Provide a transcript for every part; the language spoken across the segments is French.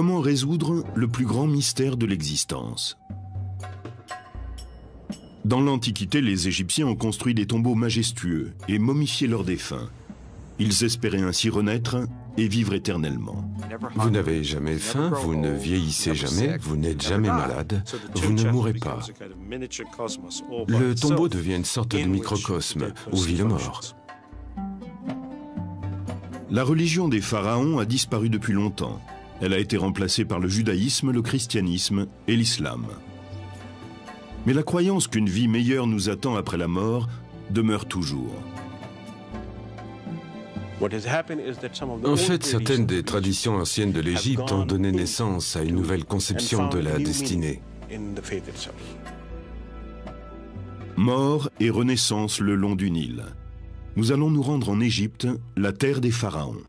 Comment résoudre le plus grand mystère de l'existence? Dans l'Antiquité, les Égyptiens ont construit des tombeaux majestueux et momifié leurs défunts. Ils espéraient ainsi renaître et vivre éternellement. Vous n'avez jamais faim, vous ne vieillissez jamais, vous n'êtes jamais malade, vous ne mourrez pas. Le tombeau devient une sorte de microcosme où vit le mort. La religion des pharaons a disparu depuis longtemps. Elle a été remplacée par le judaïsme, le christianisme et l'islam. Mais la croyance qu'une vie meilleure nous attend après la mort demeure toujours. En fait, certaines des traditions anciennes de l'Égypte ont donné naissance à une nouvelle conception de la destinée. Mort et renaissance le long du Nil. Nous allons nous rendre en Égypte, la terre des pharaons.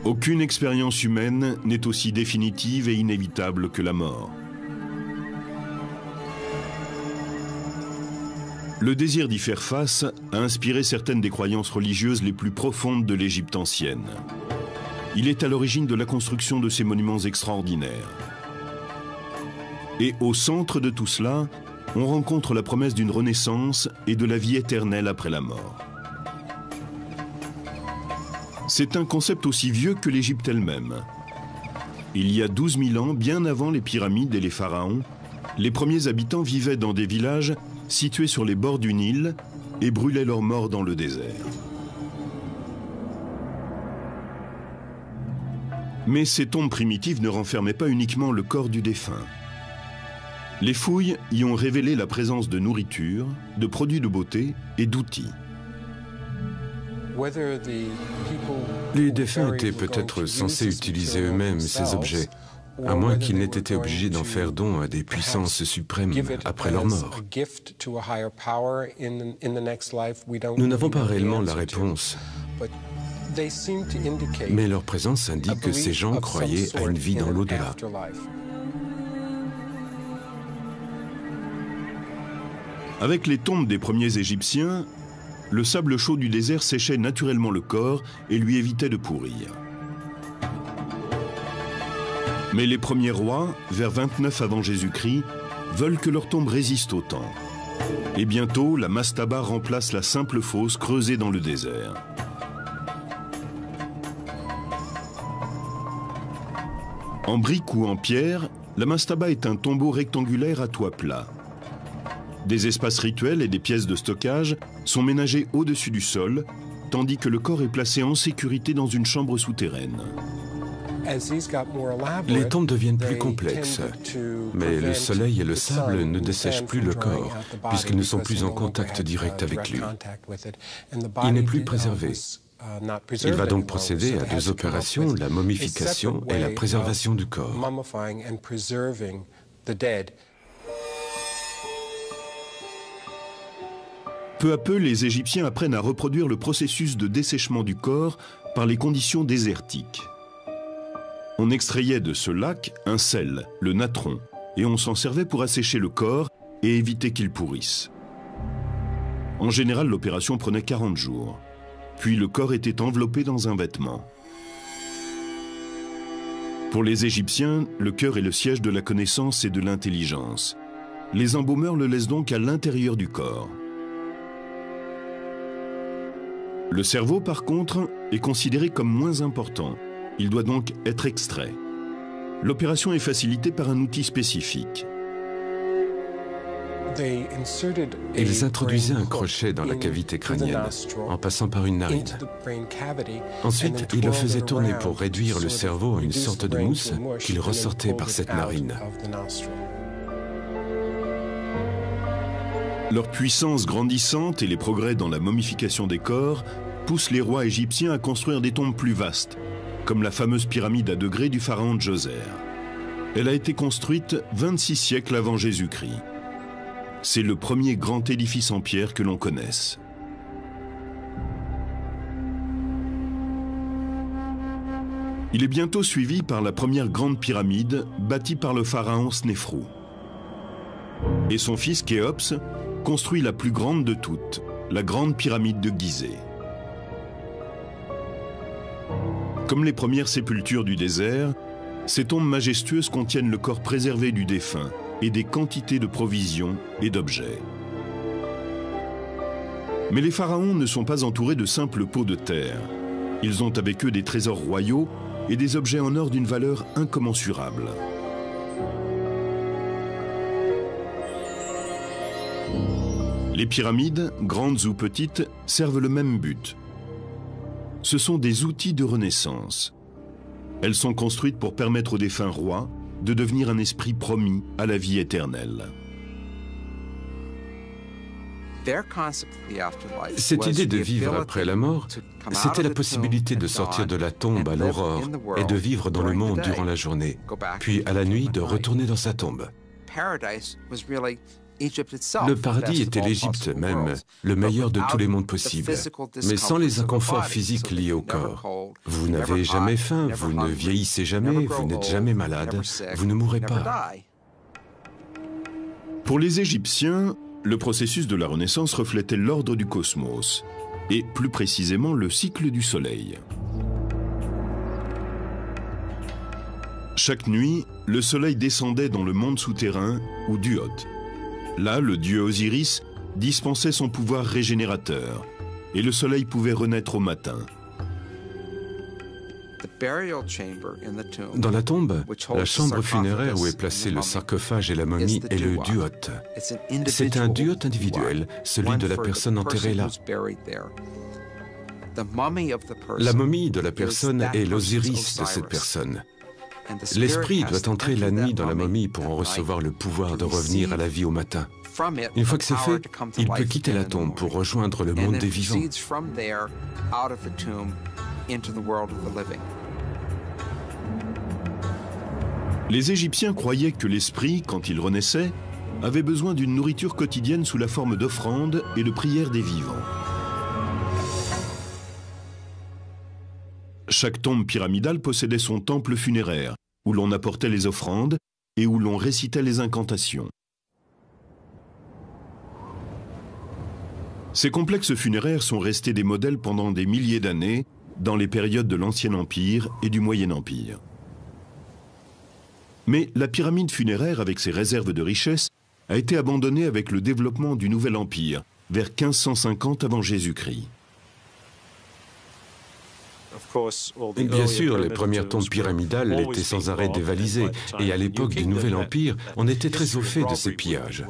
Aucune expérience humaine n'est aussi définitive et inévitable que la mort. Le désir d'y faire face a inspiré certaines des croyances religieuses les plus profondes de l'Égypte ancienne. Il est à l'origine de la construction de ces monuments extraordinaires. Et au centre de tout cela, on rencontre la promesse d'une renaissance et de la vie éternelle après la mort. C'est un concept aussi vieux que l'Égypte elle-même. Il y a 12 000 ans, bien avant les pyramides et les pharaons, les premiers habitants vivaient dans des villages situés sur les bords du Nil et brûlaient leurs morts dans le désert. Mais ces tombes primitives ne renfermaient pas uniquement le corps du défunt. Les fouilles y ont révélé la présence de nourriture, de produits de beauté et d'outils. Les défunts étaient peut-être censés utiliser eux-mêmes ces objets, à moins qu'ils n'aient été obligés d'en faire don à des puissances suprêmes après leur mort. Nous n'avons pas réellement la réponse, mais leur présence indique que ces gens croyaient à une vie dans l'au-delà. Avec les tombes des premiers Égyptiens, le sable chaud du désert séchait naturellement le corps et lui évitait de pourrir. Mais les premiers rois, vers 29 avant Jésus-Christ, veulent que leur tombe résiste au temps. Et bientôt, la mastaba remplace la simple fosse creusée dans le désert. En brique ou en pierre, la mastaba est un tombeau rectangulaire à toit plat. Des espaces rituels et des pièces de stockage sont ménagés au-dessus du sol, tandis que le corps est placé en sécurité dans une chambre souterraine. Les tombes deviennent plus complexes, mais le soleil et le sable ne dessèchent plus le corps, puisqu'ils ne sont plus en contact direct avec lui. Il n'est plus préservé. Il va donc procéder à deux opérations, la momification et la préservation du corps. Peu à peu, les Égyptiens apprennent à reproduire le processus de dessèchement du corps par les conditions désertiques. On extrayait de ce lac un sel, le natron, et on s'en servait pour assécher le corps et éviter qu'il pourrisse. En général, l'opération prenait 40 jours. Puis le corps était enveloppé dans un vêtement. Pour les Égyptiens, le cœur est le siège de la connaissance et de l'intelligence. Les embaumeurs le laissent donc à l'intérieur du corps. Le cerveau, par contre, est considéré comme moins important. Il doit donc être extrait. L'opération est facilitée par un outil spécifique. Ils introduisaient un crochet dans la cavité crânienne, en passant par une narine. Ensuite, ils le faisaient tourner pour réduire le cerveau à une sorte de mousse qu'ils ressortaient par cette narine. Leur puissance grandissante et les progrès dans la momification des corps poussent les rois égyptiens à construire des tombes plus vastes, comme la fameuse pyramide à degrés du pharaon Djoser. Elle a été construite 26 siècles avant Jésus-Christ. C'est le premier grand édifice en pierre que l'on connaisse. Il est bientôt suivi par la première grande pyramide bâtie par le pharaon Snéfrou. Et son fils Khéops construit la plus grande de toutes, la grande pyramide de Gizeh. Comme les premières sépultures du désert, ces tombes majestueuses contiennent le corps préservé du défunt et des quantités de provisions et d'objets. Mais les pharaons ne sont pas entourés de simples pots de terre. Ils ont avec eux des trésors royaux et des objets en or d'une valeur incommensurable. Les pyramides, grandes ou petites, servent le même but. Ce sont des outils de renaissance. Elles sont construites pour permettre aux défunts rois de devenir un esprit promis à la vie éternelle. Cette idée de vivre après la mort, c'était la possibilité de sortir de la tombe à l'aurore et de vivre dans le monde durant la journée, puis à la nuit de retourner dans sa tombe. Le paradis était l'Égypte même, le meilleur de tous les mondes possibles, mais sans les inconforts physiques liés au corps. Vous n'avez jamais faim, vous ne vieillissez jamais, vous n'êtes jamais malade, vous ne mourrez pas. Pour les Égyptiens, le processus de la Renaissance reflétait l'ordre du cosmos, et plus précisément le cycle du Soleil. Chaque nuit, le Soleil descendait dans le monde souterrain, ou Duot. Là, le dieu Osiris dispensait son pouvoir régénérateur, et le soleil pouvait renaître au matin. Dans la tombe, la chambre funéraire où est placé le sarcophage et la momie est le duot. C'est un duot individuel, celui de la personne enterrée là. La momie de la personne est l'Osiris de cette personne. L'esprit doit entrer la nuit dans la momie pour en recevoir le pouvoir de revenir à la vie au matin. Une fois que c'est fait, il peut quitter la tombe pour rejoindre le monde des vivants. Les Égyptiens croyaient que l'esprit, quand il renaissait, avait besoin d'une nourriture quotidienne sous la forme d'offrandes et de prières des vivants. Chaque tombe pyramidale possédait son temple funéraire, où l'on apportait les offrandes et où l'on récitait les incantations. Ces complexes funéraires sont restés des modèles pendant des milliers d'années dans les périodes de l'Ancien Empire et du Moyen Empire. Mais la pyramide funéraire, avec ses réserves de richesses, a été abandonnée avec le développement du Nouvel Empire, vers 1550 avant Jésus-Christ. Bien sûr, les premières tombes pyramidales étaient sans arrêt dévalisées, et à l'époque du Nouvel Empire, on était très au fait de ces pillages.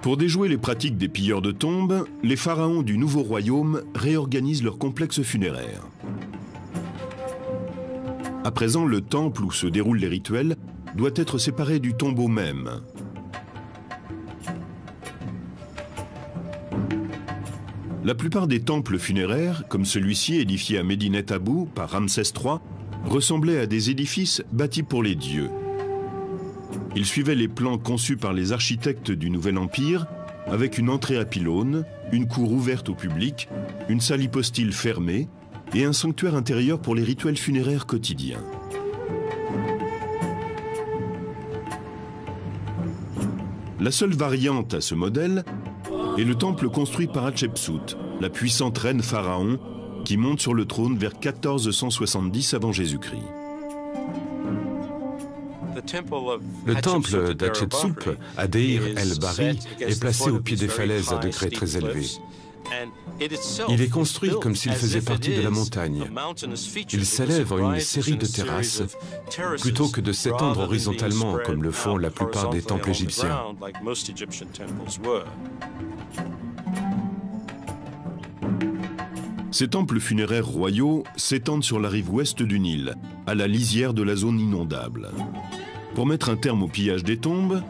Pour déjouer les pratiques des pilleurs de tombes, les pharaons du Nouveau Royaume réorganisent leurs complexes funéraires. À présent, le temple où se déroulent les rituels doit être séparé du tombeau même. La plupart des temples funéraires, comme celui-ci édifié à Médinet Abou par Ramsès III, ressemblaient à des édifices bâtis pour les dieux. Ils suivaient les plans conçus par les architectes du Nouvel Empire, avec une entrée à pylônes, une cour ouverte au public, une salle hypostyle fermée et un sanctuaire intérieur pour les rituels funéraires quotidiens. La seule variante à ce modèle est le temple construit par Hatshepsut, la puissante reine pharaon qui monte sur le trône vers 1470 avant Jésus-Christ. Le temple d'Hatshepsut, à Deir el-Bahri, est placé au pied des falaises à degrés très élevés. Il est construit comme s'il faisait partie de la montagne. Il s'élève en une série de terrasses, plutôt que de s'étendre horizontalement comme le font la plupart des temples égyptiens. Ces temples funéraires royaux s'étendent sur la rive ouest du Nil, à la lisière de la zone inondable. Pour mettre un terme au pillage des tombes,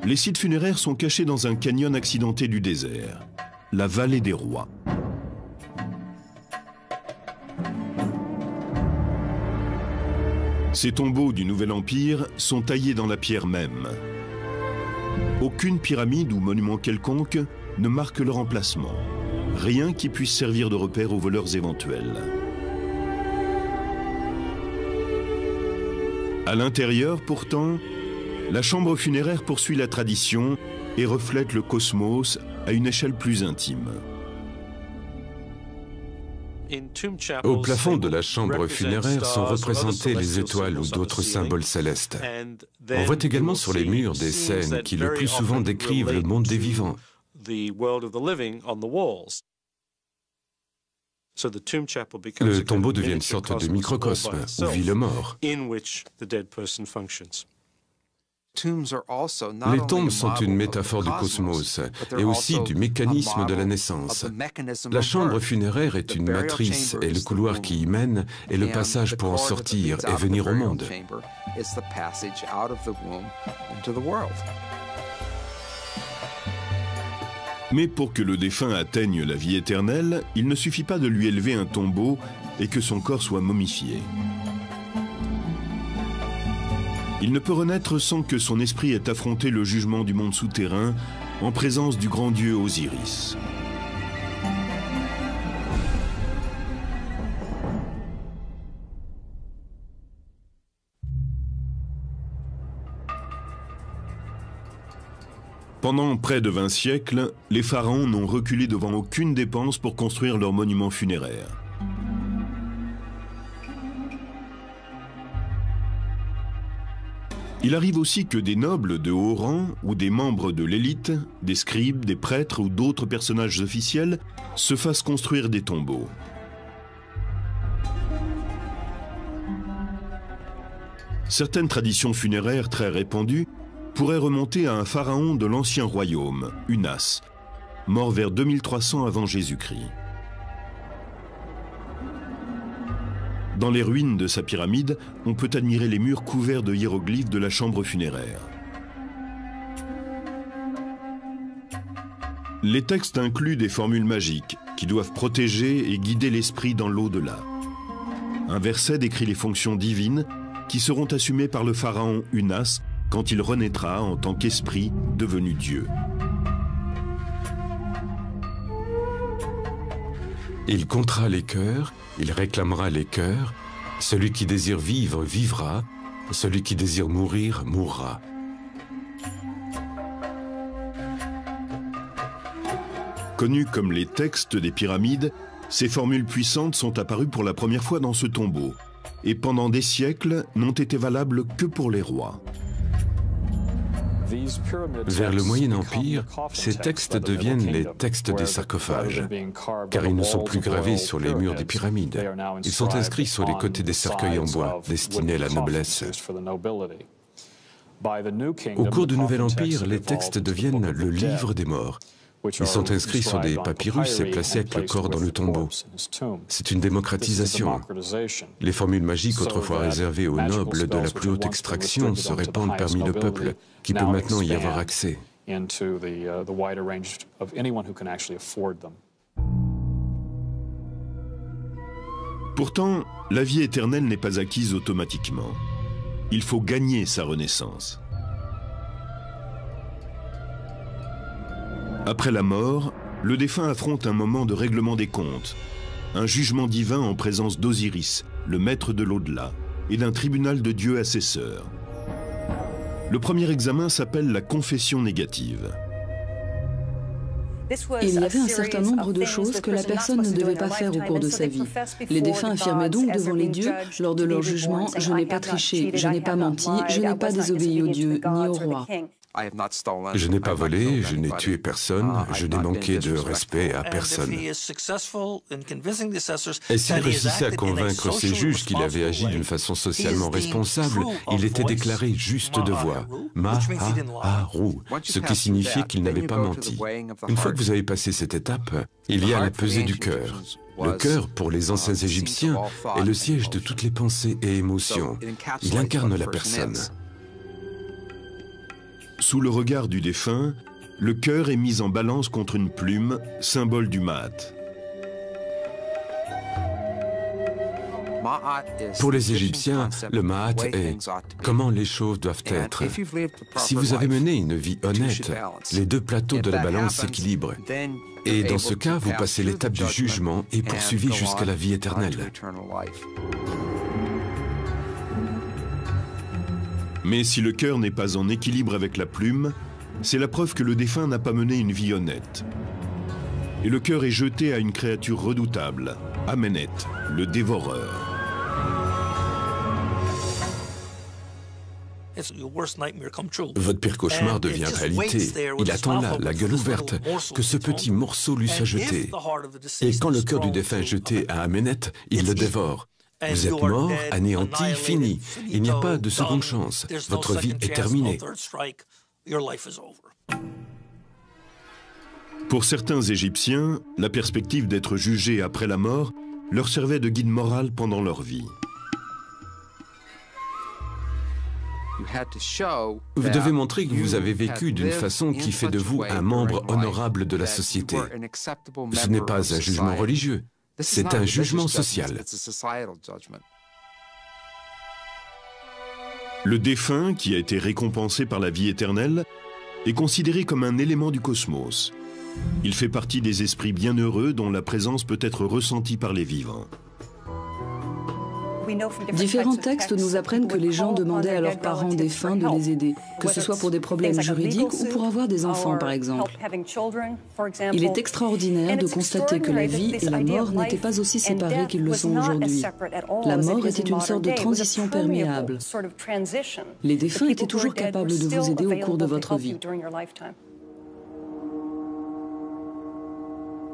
les sites funéraires sont cachés dans un canyon accidenté du désert, la vallée des rois. Ces tombeaux du Nouvel Empire sont taillés dans la pierre même. Aucune pyramide ou monument quelconque ne marque leur emplacement. Rien qui puisse servir de repère aux voleurs éventuels. À l'intérieur, pourtant, la chambre funéraire poursuit la tradition et reflète le cosmos à une échelle plus intime. Au plafond de la chambre funéraire sont représentées les étoiles ou d'autres symboles célestes. On voit également sur les murs des scènes qui le plus souvent décrivent le monde des vivants. Le tombeau devient une sorte de microcosme où vit le mort. Les tombes sont une métaphore du cosmos et aussi du mécanisme de la naissance. La chambre funéraire est une matrice et le couloir qui y mène est le passage pour en sortir et venir au monde. Mais pour que le défunt atteigne la vie éternelle, il ne suffit pas de lui élever un tombeau et que son corps soit momifié. Il ne peut renaître sans que son esprit ait affronté le jugement du monde souterrain en présence du grand dieu Osiris. Pendant près de 20 siècles, les pharaons n'ont reculé devant aucune dépense pour construire leurs monuments funéraires. Il arrive aussi que des nobles de haut rang ou des membres de l'élite, des scribes, des prêtres ou d'autres personnages officiels se fassent construire des tombeaux. Certaines traditions funéraires très répandues pourraient remonter à un pharaon de l'ancien royaume, Unas, mort vers 2300 avant Jésus-Christ. Dans les ruines de sa pyramide, on peut admirer les murs couverts de hiéroglyphes de la chambre funéraire. Les textes incluent des formules magiques qui doivent protéger et guider l'esprit dans l'au-delà. Un verset décrit les fonctions divines qui seront assumées par le pharaon Unas quand il renaîtra en tant qu'esprit devenu Dieu. Il comptera les cœurs, il réclamera les cœurs. Celui qui désire vivre, vivra. Celui qui désire mourir, mourra. Connus comme les textes des pyramides, ces formules puissantes sont apparues pour la première fois dans ce tombeau et pendant des siècles n'ont été valables que pour les rois. Vers le Moyen Empire, ces textes deviennent les textes des sarcophages, car ils ne sont plus gravés sur les murs des pyramides. Ils sont inscrits sur les côtés des cercueils en bois, destinés à la noblesse. Au cours du Nouvel Empire, les textes deviennent le livre des morts. Ils sont inscrits sur des papyrus et placés avec le corps dans le tombeau. C'est une démocratisation. Les formules magiques autrefois réservées aux nobles de la plus haute extraction se répandent parmi le peuple, qui peut maintenant y avoir accès. Pourtant, la vie éternelle n'est pas acquise automatiquement. Il faut gagner sa renaissance. Après la mort, le défunt affronte un moment de règlement des comptes, un jugement divin en présence d'Osiris, le maître de l'au-delà, et d'un tribunal de Dieu assesseur. Le premier examen s'appelle la confession négative. Il y avait un certain nombre de choses que la personne ne devait pas faire au cours de sa vie. Les défunts affirmaient donc devant les dieux, lors de leur jugement, « Je n'ai pas triché, je n'ai pas menti, je n'ai pas désobéi aux dieux ni au roi. » Je n'ai pas volé, je n'ai tué personne, je n'ai manqué de respect à personne. Et s'il réussissait à convaincre ses juges qu'il avait agi d'une façon socialement responsable, il était déclaré juste de voix, Ma'aru, ce qui signifiait qu'il n'avait pas menti. Une fois que vous avez passé cette étape, il y a la pesée du cœur. Le cœur, pour les anciens Égyptiens, est le siège de toutes les pensées et émotions. Il incarne la personne. Sous le regard du défunt, le cœur est mis en balance contre une plume, symbole du Ma'at. Pour les Égyptiens, le Ma'at est comment les choses doivent être. Si vous avez mené une vie honnête, les deux plateaux de la balance s'équilibrent. Et dans ce cas, vous passez l'étape du jugement et poursuivez jusqu'à la vie éternelle. Mais si le cœur n'est pas en équilibre avec la plume, c'est la preuve que le défunt n'a pas mené une vie honnête. Et le cœur est jeté à une créature redoutable, Amenet, le dévoreur. Votre pire cauchemar devient réalité. Il attend là, la gueule ouverte, que ce petit morceau lui soit jeté. Et quand le cœur du défunt est jeté à Amenet, il le dévore. Vous êtes mort, anéanti, fini. Il n'y a pas de seconde chance. Votre vie est terminée. Pour certains Égyptiens, la perspective d'être jugés après la mort leur servait de guide moral pendant leur vie. Vous devez montrer que vous avez vécu d'une façon qui fait de vous un membre honorable de la société. Ce n'est pas un jugement religieux, c'est un jugement social. Le défunt, qui a été récompensé par la vie éternelle, est considéré comme un élément du cosmos. Il fait partie des esprits bienheureux dont la présence peut être ressentie par les vivants. Différents textes nous apprennent que les gens demandaient à leurs parents défunts de les aider, que ce soit pour des problèmes juridiques ou pour avoir des enfants, par exemple. Il est extraordinaire de constater que la vie et la mort n'étaient pas aussi séparées qu'ils le sont aujourd'hui. La mort était une sorte de transition perméable. Les défunts étaient toujours capables de vous aider au cours de votre vie.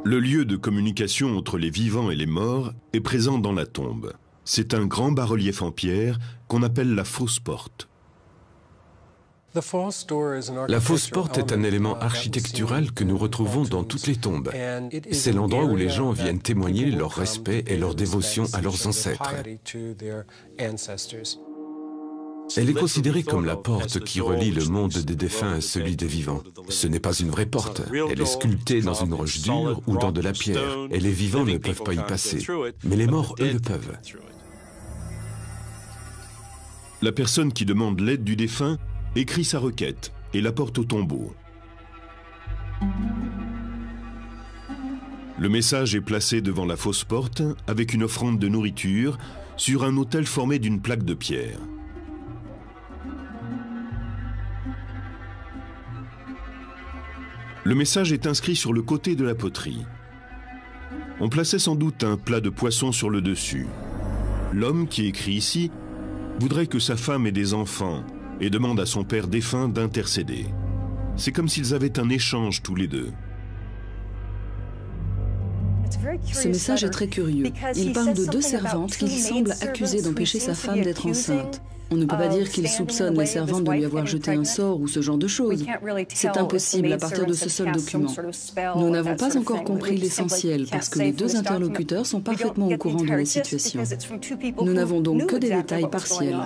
Le lieu de communication entre les vivants et les morts est présent dans la tombe. C'est un grand bas-relief en pierre qu'on appelle la fausse porte. La fausse porte est un élément architectural que nous retrouvons dans toutes les tombes. C'est l'endroit où les gens viennent témoigner leur respect et leur dévotion à leurs ancêtres. Elle est considérée comme la porte qui relie le monde des défunts à celui des vivants. Ce n'est pas une vraie porte. Elle est sculptée dans une roche dure ou dans de la pierre. Et les vivants ne peuvent pas y passer. Mais les morts, eux, le peuvent. La personne qui demande l'aide du défunt écrit sa requête et la porte au tombeau. Le message est placé devant la fausse porte avec une offrande de nourriture sur un autel formé d'une plaque de pierre. Le message est inscrit sur le côté de la poterie. On plaçait sans doute un plat de poisson sur le dessus. L'homme qui écrit ici voudrait que sa femme ait des enfants et demande à son père défunt d'intercéder. C'est comme s'ils avaient un échange tous les deux. Ce message est très curieux. Il parle de deux servantes qu'il semble accuser d'empêcher sa femme d'être enceinte. On ne peut pas dire qu'il soupçonne les servantes de lui avoir jeté un sort ou ce genre de choses. C'est impossible à partir de ce seul document. Nous n'avons pas encore compris l'essentiel parce que les deux interlocuteurs sont parfaitement au courant de la situation. Nous n'avons donc que des détails partiels.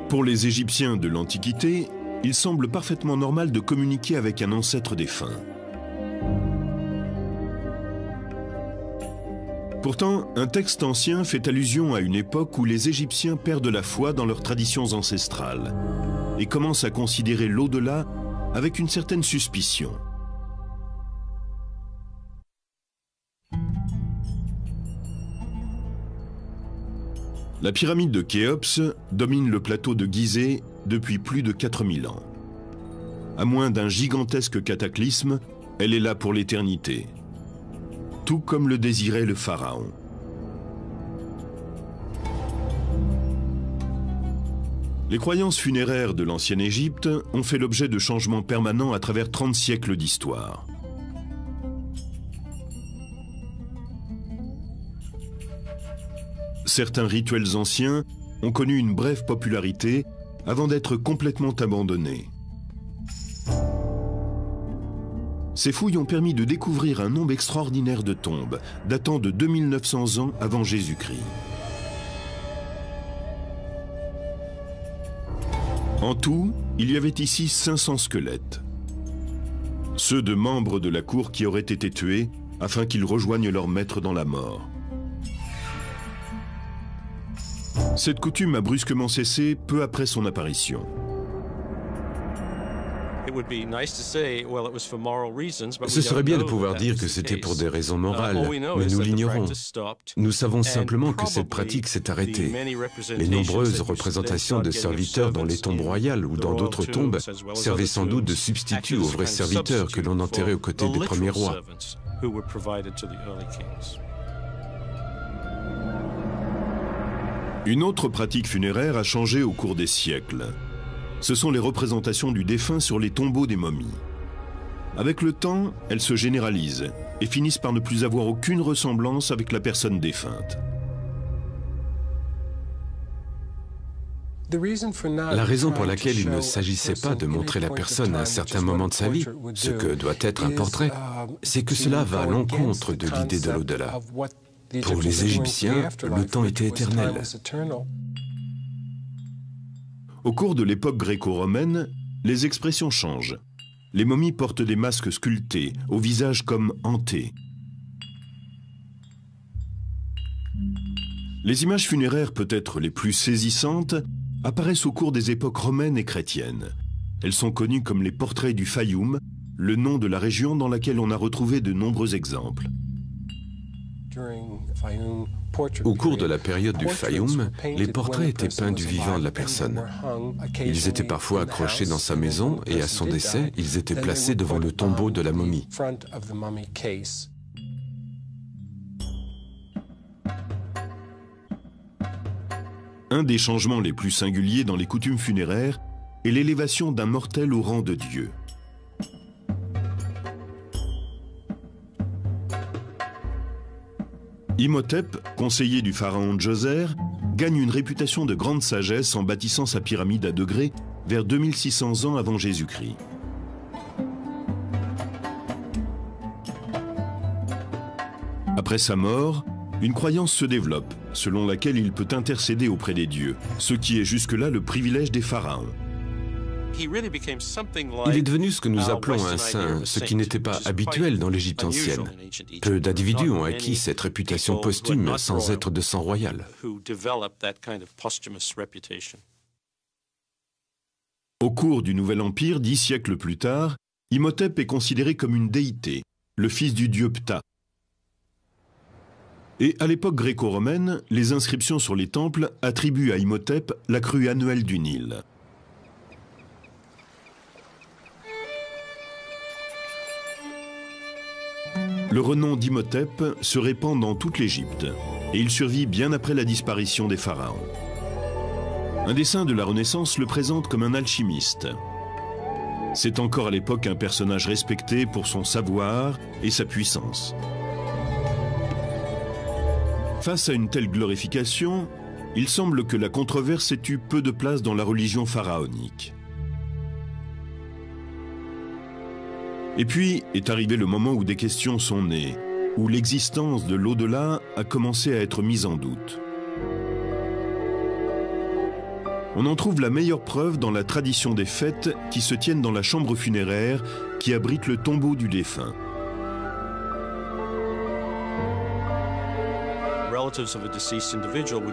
Pour les Égyptiens de l'Antiquité, il semble parfaitement normal de communiquer avec un ancêtre défunt. Pourtant, un texte ancien fait allusion à une époque où les Égyptiens perdent la foi dans leurs traditions ancestrales et commencent à considérer l'au-delà avec une certaine suspicion. La pyramide de Khéops domine le plateau de Gizeh depuis plus de 4000 ans. À moins d'un gigantesque cataclysme, elle est là pour l'éternité. Tout comme le désirait le pharaon. Les croyances funéraires de l'ancienne Égypte ont fait l'objet de changements permanents à travers 30 siècles d'histoire. Certains rituels anciens ont connu une brève popularité avant d'être complètement abandonnés. Ces fouilles ont permis de découvrir un nombre extraordinaire de tombes, datant de 2900 ans avant Jésus-Christ. En tout, il y avait ici 500 squelettes. Ceux de membres de la cour qui auraient été tués afin qu'ils rejoignent leur maître dans la mort. Cette coutume a brusquement cessé peu après son apparition. Ce serait bien de pouvoir dire que c'était pour des raisons morales, mais nous l'ignorons. Nous savons simplement que cette pratique s'est arrêtée. Les nombreuses représentations de serviteurs dans les tombes royales ou dans d'autres tombes servaient sans doute de substitut aux vrais serviteurs que l'on enterrait aux côtés des premiers rois. Une autre pratique funéraire a changé au cours des siècles. Ce sont les représentations du défunt sur les tombeaux des momies. Avec le temps, elles se généralisent et finissent par ne plus avoir aucune ressemblance avec la personne défunte. La raison pour laquelle il ne s'agissait pas de montrer la personne à un certain moment de sa vie, ce que doit être un portrait, c'est que cela va à l'encontre de l'idée de l'au-delà. Pour les Égyptiens, le temps était éternel. Au cours de l'époque gréco-romaine, les expressions changent. Les momies portent des masques sculptés, au visage comme hantés. Les images funéraires peut-être les plus saisissantes apparaissent au cours des époques romaines et chrétiennes. Elles sont connues comme les portraits du Fayoum, le nom de la région dans laquelle on a retrouvé de nombreux exemples. Au cours de la période du Fayoum, les portraits étaient peints du vivant de la personne. Ils étaient parfois accrochés dans sa maison et à son décès, ils étaient placés devant le tombeau de la momie. Un des changements les plus singuliers dans les coutumes funéraires est l'élévation d'un mortel au rang de Dieu. Imhotep, conseiller du pharaon Djoser, gagne une réputation de grande sagesse en bâtissant sa pyramide à degrés vers 2600 ans avant Jésus-Christ. Après sa mort, une croyance se développe, selon laquelle il peut intercéder auprès des dieux, ce qui est jusque-là le privilège des pharaons. Il est devenu ce que nous appelons un saint, ce qui n'était pas habituel dans l'Égypte ancienne. Peu d'individus ont acquis cette réputation posthume sans être de sang royal. Au cours du Nouvel Empire, 10 siècles plus tard, Imhotep est considéré comme une déité, le fils du dieu Ptah. Et à l'époque gréco-romaine, les inscriptions sur les temples attribuent à Imhotep la crue annuelle du Nil. Le renom d'Imhotep se répand dans toute l'Égypte et il survit bien après la disparition des pharaons. Un dessin de la Renaissance le présente comme un alchimiste. C'est encore à l'époque un personnage respecté pour son savoir et sa puissance. Face à une telle glorification, il semble que la controverse ait eu peu de place dans la religion pharaonique. Et puis est arrivé le moment où des questions sont nées, où l'existence de l'au-delà a commencé à être mise en doute. On en trouve la meilleure preuve dans la tradition des fêtes qui se tiennent dans la chambre funéraire qui abrite le tombeau du défunt.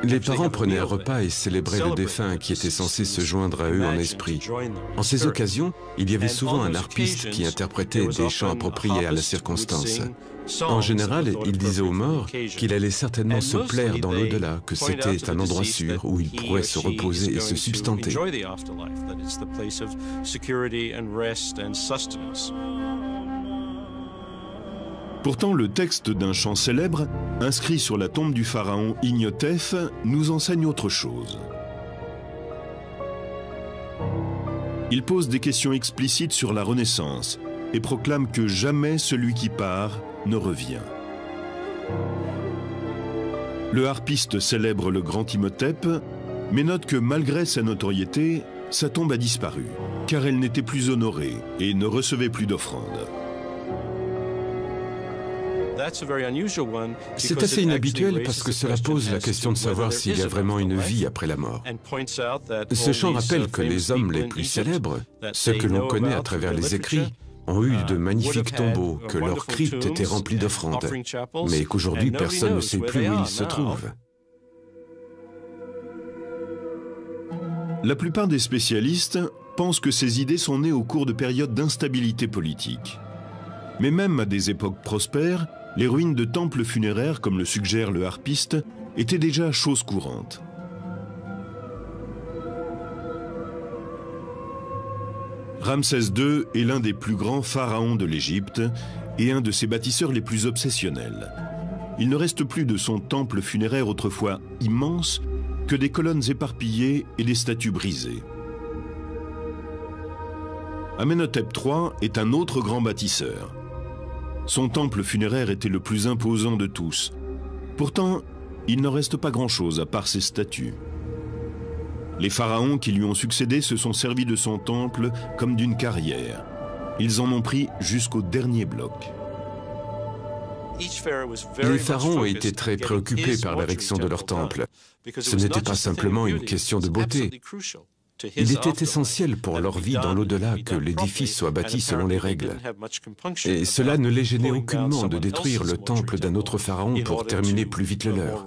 Les parents prenaient un repas et célébraient le défunt qui était censé se joindre à eux en esprit. En ces occasions, il y avait souvent un harpiste qui interprétait des chants appropriés à la circonstance. En général, il disait aux morts qu'il allait certainement se plaire dans l'au-delà, que c'était un endroit sûr où il pourrait se reposer et se substanter. Pourtant, le texte d'un chant célèbre, inscrit sur la tombe du pharaon Ignotef, nous enseigne autre chose. Il pose des questions explicites sur la Renaissance et proclame que jamais celui qui part ne revient. Le harpiste célèbre le grand Imhotep, mais note que malgré sa notoriété, sa tombe a disparu, car elle n'était plus honorée et ne recevait plus d'offrandes. C'est assez inhabituel parce que cela pose la question de savoir s'il y a vraiment une vie après la mort. Ce chant rappelle que les hommes les plus célèbres, ceux que l'on connaît à travers les écrits, ont eu de magnifiques tombeaux, que leurs cryptes étaient remplies d'offrandes, mais qu'aujourd'hui personne ne sait plus où ils se trouvent. La plupart des spécialistes pense que ces idées sont nées au cours de périodes d'instabilité politique. Mais même à des époques prospères, les ruines de temples funéraires, comme le suggère le harpiste, étaient déjà chose courante. Ramsès II est l'un des plus grands pharaons de l'Égypte et un de ses bâtisseurs les plus obsessionnels. Il ne reste plus de son temple funéraire autrefois immense que des colonnes éparpillées et des statues brisées. Amenhotep III est un autre grand bâtisseur. Son temple funéraire était le plus imposant de tous. Pourtant, il n'en reste pas grand-chose à part ses statues. Les pharaons qui lui ont succédé se sont servis de son temple comme d'une carrière. Ils en ont pris jusqu'au dernier bloc. Les pharaons étaient très préoccupés par l'érection de leur temple. Ce n'était pas simplement une question de beauté. Il était essentiel pour leur vie dans l'au-delà que l'édifice soit bâti selon les règles. Et cela ne les gênait aucunement de détruire le temple d'un autre pharaon pour terminer plus vite le leur.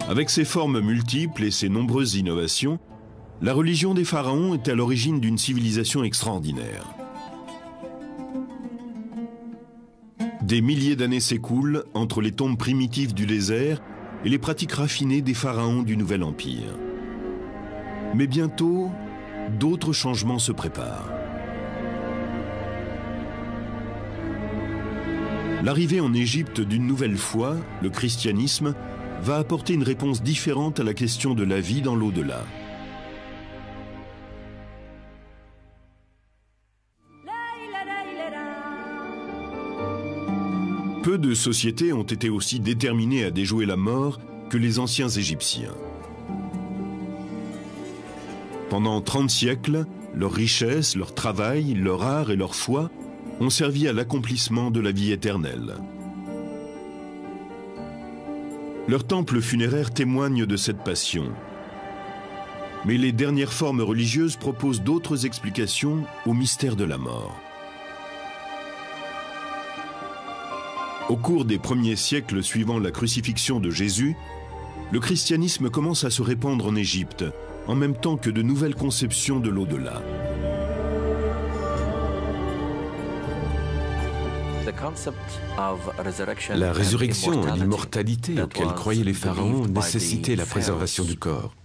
Avec ses formes multiples et ses nombreuses innovations, la religion des pharaons est à l'origine d'une civilisation extraordinaire. Des milliers d'années s'écoulent entre les tombes primitives du désert et les pratiques raffinées des pharaons du Nouvel Empire. Mais bientôt, d'autres changements se préparent. L'arrivée en Égypte d'une nouvelle foi, le christianisme, va apporter une réponse différente à la question de la vie dans l'au-delà. Peu de sociétés ont été aussi déterminées à déjouer la mort que les anciens Égyptiens. Pendant 30 siècles, leur richesse, leur travail, leur art et leur foi ont servi à l'accomplissement de la vie éternelle. Leurs temples funéraires témoignent de cette passion. Mais les dernières formes religieuses proposent d'autres explications au mystère de la mort. Au cours des premiers siècles suivant la crucifixion de Jésus, le christianisme commence à se répandre en Égypte, en même temps que de nouvelles conceptions de l'au-delà. La résurrection et l'immortalité auxquelles croyaient les pharaons nécessitaient la préservation du corps.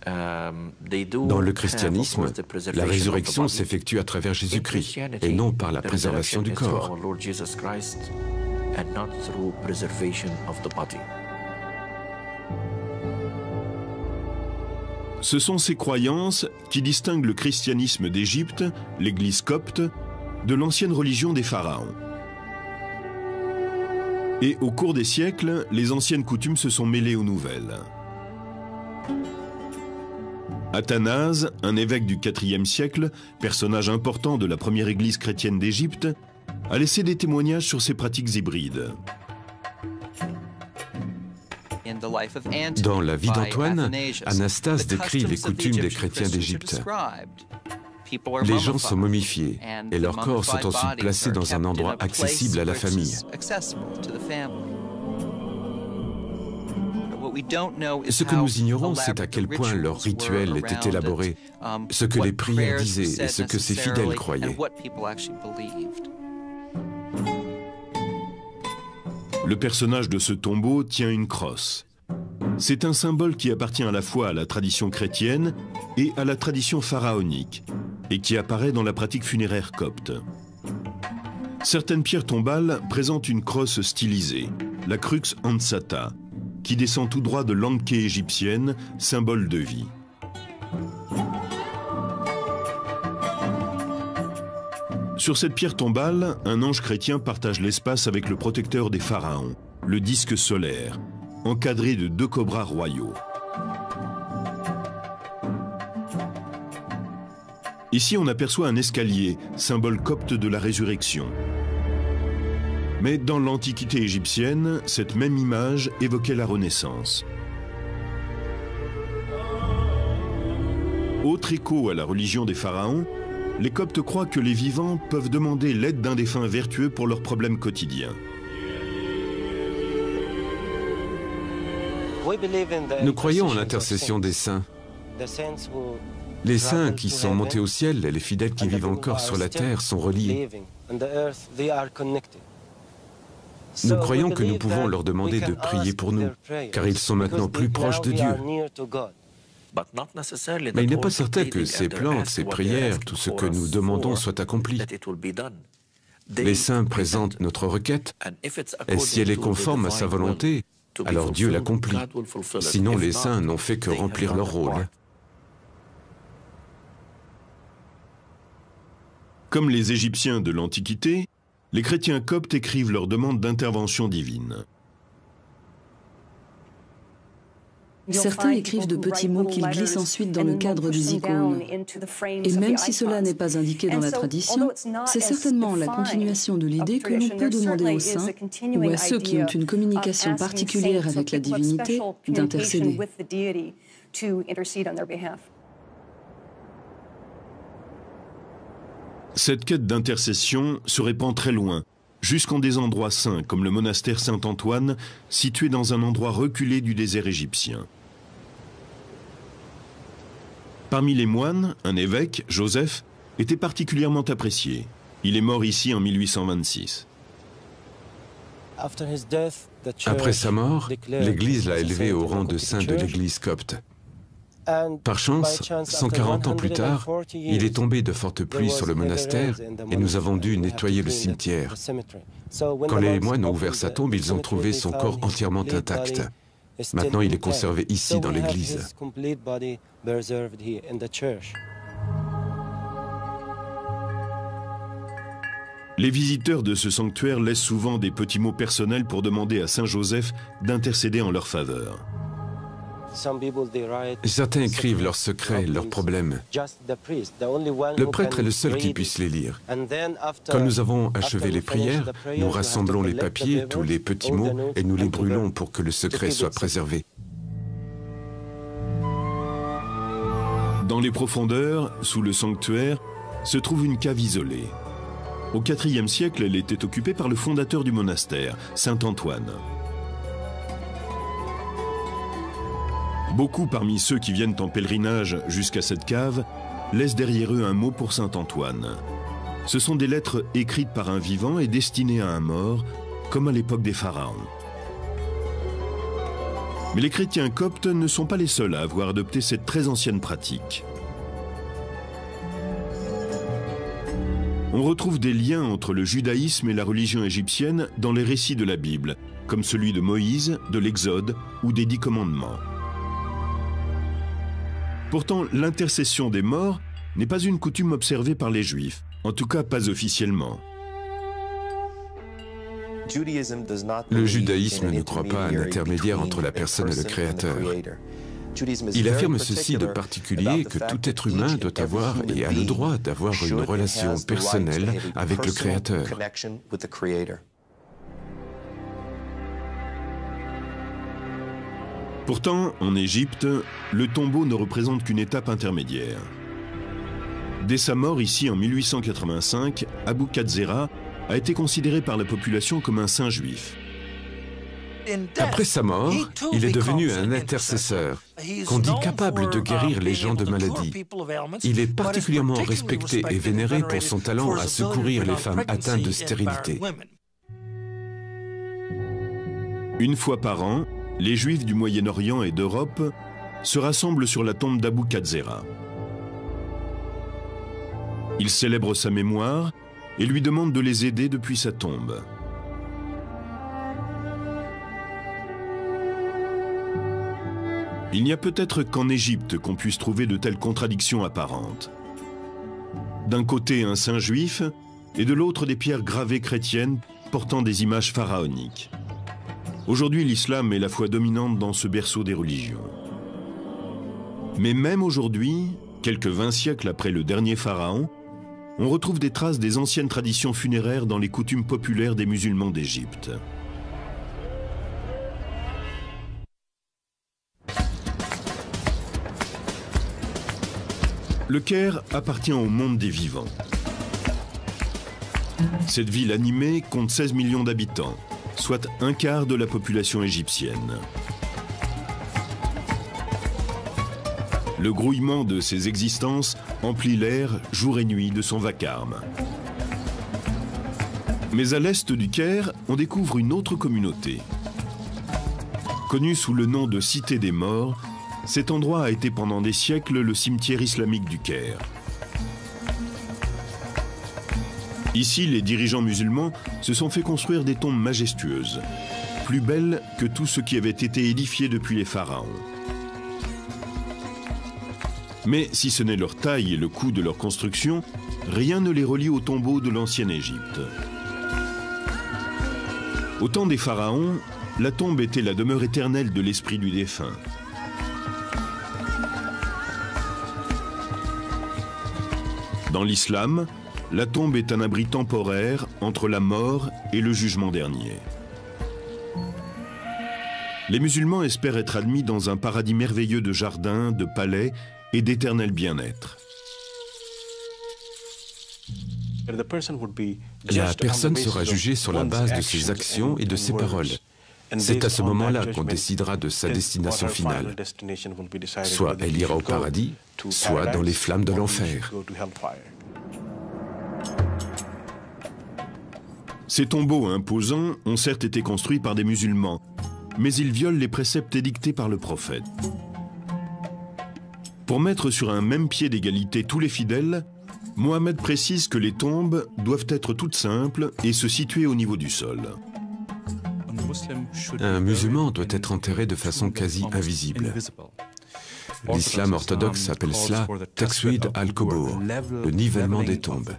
Dans le christianisme, la résurrection s'effectue à travers Jésus-Christ et non par la préservation du corps. Ce sont ces croyances qui distinguent le christianisme d'Égypte, l'Église copte, de l'ancienne religion des pharaons. Et au cours des siècles, les anciennes coutumes se sont mêlées aux nouvelles. Athanase, un évêque du IVe siècle, personnage important de la première église chrétienne d'Égypte, a laissé des témoignages sur ces pratiques hybrides. Dans la vie d'Antoine, Anastase décrit les coutumes des chrétiens d'Égypte. Les gens sont momifiés et leurs corps sont ensuite placés dans un endroit accessible à la famille. Ce que nous ignorons, c'est à quel point leur rituel était élaboré, ce que les prières disaient et ce que ces fidèles croyaient. Le personnage de ce tombeau tient une crosse. C'est un symbole qui appartient à la fois à la tradition chrétienne et à la tradition pharaonique, et qui apparaît dans la pratique funéraire copte. Certaines pierres tombales présentent une crosse stylisée, la crux ansata, qui descend tout droit de l'anké égyptienne, symbole de vie. Sur cette pierre tombale, un ange chrétien partage l'espace avec le protecteur des pharaons, le disque solaire, encadré de 2 cobras royaux. Ici, on aperçoit un escalier, symbole copte de la résurrection. Mais dans l'Antiquité égyptienne, cette même image évoquait la Renaissance. Autre écho à la religion des pharaons, les Coptes croient que les vivants peuvent demander l'aide d'un défunt vertueux pour leurs problèmes quotidiens. Nous croyons en l'intercession des saints. Les saints qui sont montés au ciel et les fidèles qui vivent encore sur la terre sont reliés. Nous croyons que nous pouvons leur demander de prier pour nous, car ils sont maintenant plus proches de Dieu. Mais il n'est pas certain que ces plaintes, ces prières, tout ce que nous demandons soit accompli. Les saints présentent notre requête, et si elle est conforme à sa volonté, alors Dieu l'accomplit. Sinon, les saints n'ont fait que remplir leur rôle. Comme les Égyptiens de l'Antiquité, les chrétiens coptes écrivent leur demande d'intervention divine. Certains écrivent de petits mots qu'ils glissent ensuite dans le cadre des icônes. Et même si cela n'est pas indiqué dans la tradition, c'est certainement la continuation de l'idée que l'on peut demander aux saints ou à ceux qui ont une communication particulière avec la divinité d'intercéder. Cette quête d'intercession se répand très loin, jusqu'en des endroits saints comme le monastère Saint-Antoine, situé dans un endroit reculé du désert égyptien. Parmi les moines, un évêque, Joseph, était particulièrement apprécié. Il est mort ici en 1826. Après sa mort, l'Église l'a élevé au rang de saint de l'Église copte. Par chance, 140 ans plus tard, il est tombé de fortes pluies sur le monastère et nous avons dû nettoyer le cimetière. Quand les moines ont ouvert sa tombe, ils ont trouvé son corps entièrement intact. Maintenant, il est conservé ici dans l'église. Les visiteurs de ce sanctuaire laissent souvent des petits mots personnels pour demander à Saint Joseph d'intercéder en leur faveur. Certains écrivent leurs secrets, leurs problèmes. Le prêtre est le seul qui puisse les lire. Quand nous avons achevé les prières, nous rassemblons les papiers, tous les petits mots, et nous les brûlons pour que le secret soit préservé. Dans les profondeurs, sous le sanctuaire, se trouve une cave isolée. Au IVe siècle, elle était occupée par le fondateur du monastère, Saint Antoine. Beaucoup parmi ceux qui viennent en pèlerinage jusqu'à cette cave laissent derrière eux un mot pour Saint Antoine. Ce sont des lettres écrites par un vivant et destinées à un mort, comme à l'époque des pharaons. Mais les chrétiens coptes ne sont pas les seuls à avoir adopté cette très ancienne pratique. On retrouve des liens entre le judaïsme et la religion égyptienne dans les récits de la Bible, comme celui de Moïse, de l'Exode ou des 10 commandements. Pourtant, l'intercession des morts n'est pas une coutume observée par les Juifs, en tout cas pas officiellement. Le judaïsme ne croit pas à un intermédiaire entre la personne et le Créateur. Il affirme ceci de particulier que tout être humain doit avoir et a le droit d'avoir une relation personnelle avec le Créateur. Pourtant, en Égypte, le tombeau ne représente qu'une étape intermédiaire. Dès sa mort ici en 1885, Abou Katzera a été considéré par la population comme un saint juif. Après sa mort, il est devenu un intercesseur, qu'on dit capable de guérir les gens de maladies. Il est particulièrement respecté et vénéré pour son talent à secourir les femmes atteintes de stérilité. Une fois par an, les Juifs du Moyen-Orient et d'Europe se rassemblent sur la tombe d'Abou Katzera. Ils célèbrent sa mémoire et lui demandent de les aider depuis sa tombe. Il n'y a peut-être qu'en Égypte qu'on puisse trouver de telles contradictions apparentes. D'un côté un saint juif et de l'autre des pierres gravées chrétiennes portant des images pharaoniques. Aujourd'hui, l'islam est la foi dominante dans ce berceau des religions. Mais même aujourd'hui, quelques 20 siècles après le dernier pharaon, on retrouve des traces des anciennes traditions funéraires dans les coutumes populaires des musulmans d'Égypte. Le Caire appartient au monde des vivants. Cette ville animée compte 16 millions d'habitants, soit un quart de la population égyptienne. Le grouillement de ces existences emplit l'air jour et nuit de son vacarme. Mais à l'est du Caire, on découvre une autre communauté. Connue sous le nom de Cité des Morts, cet endroit a été pendant des siècles le cimetière islamique du Caire. Ici, les dirigeants musulmans se sont fait construire des tombes majestueuses, plus belles que tout ce qui avait été édifié depuis les pharaons. Mais si ce n'est leur taille et le coût de leur construction, rien ne les relie aux tombeaux de l'ancienne Égypte. Au temps des pharaons, la tombe était la demeure éternelle de l'esprit du défunt. Dans l'islam, la tombe est un abri temporaire entre la mort et le jugement dernier. Les musulmans espèrent être admis dans un paradis merveilleux de jardins, de palais et d'éternel bien-être. La personne sera jugée sur la base de ses actions et de ses paroles. C'est à ce moment-là qu'on décidera de sa destination finale. Soit elle ira au paradis, soit dans les flammes de l'enfer. Ces tombeaux imposants ont certes été construits par des musulmans, mais ils violent les préceptes édictés par le prophète. Pour mettre sur un même pied d'égalité tous les fidèles, Mohammed précise que les tombes doivent être toutes simples et se situer au niveau du sol. Un musulman doit être enterré de façon quasi invisible. L'islam orthodoxe appelle cela « Taqwid al-Qubur », le nivellement des tombes.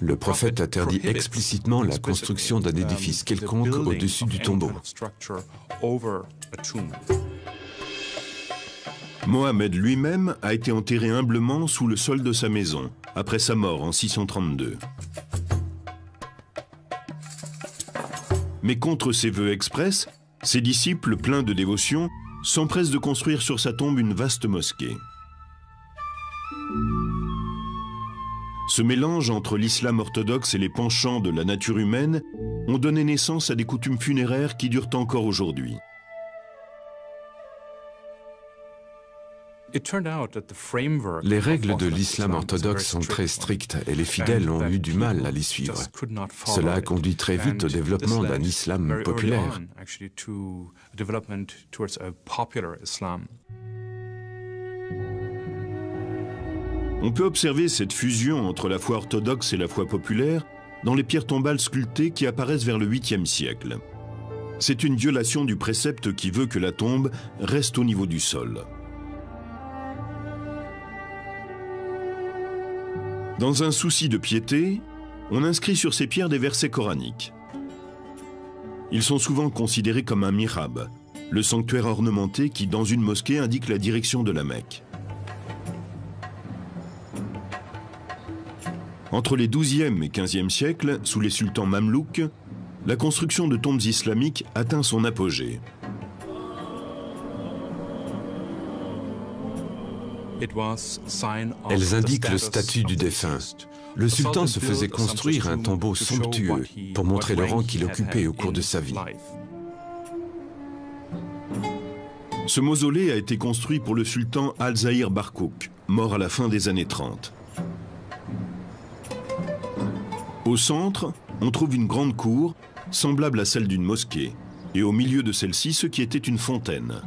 Le prophète interdit explicitement la construction d'un édifice quelconque au-dessus du tombeau. Mohammed lui-même a été enterré humblement sous le sol de sa maison, après sa mort en 632. Mais contre ses vœux express, ses disciples, pleins de dévotion, s'empressent de construire sur sa tombe une vaste mosquée. Ce mélange entre l'islam orthodoxe et les penchants de la nature humaine ont donné naissance à des coutumes funéraires qui durent encore aujourd'hui. Les règles de l'islam orthodoxe sont très strictes et les fidèles ont eu du mal à les suivre. Cela a conduit très vite au développement d'un islam populaire. On peut observer cette fusion entre la foi orthodoxe et la foi populaire dans les pierres tombales sculptées qui apparaissent vers le 8e siècle. C'est une violation du précepte qui veut que la tombe reste au niveau du sol. Dans un souci de piété, on inscrit sur ces pierres des versets coraniques. Ils sont souvent considérés comme un mihrab, le sanctuaire ornementé qui, dans une mosquée, indique la direction de la Mecque. Entre les XIIe et XVe siècles, sous les sultans mamelouks, la construction de tombes islamiques atteint son apogée. Elles indiquent le statut du défunt. Le sultan se faisait construire un tombeau somptueux pour montrer le rang qu'il occupait au cours de sa vie. Ce mausolée a été construit pour le sultan Al-Zahir Barkouk, mort à la fin des années 30. Au centre, on trouve une grande cour, semblable à celle d'une mosquée, et au milieu de celle-ci, ce qui était une fontaine.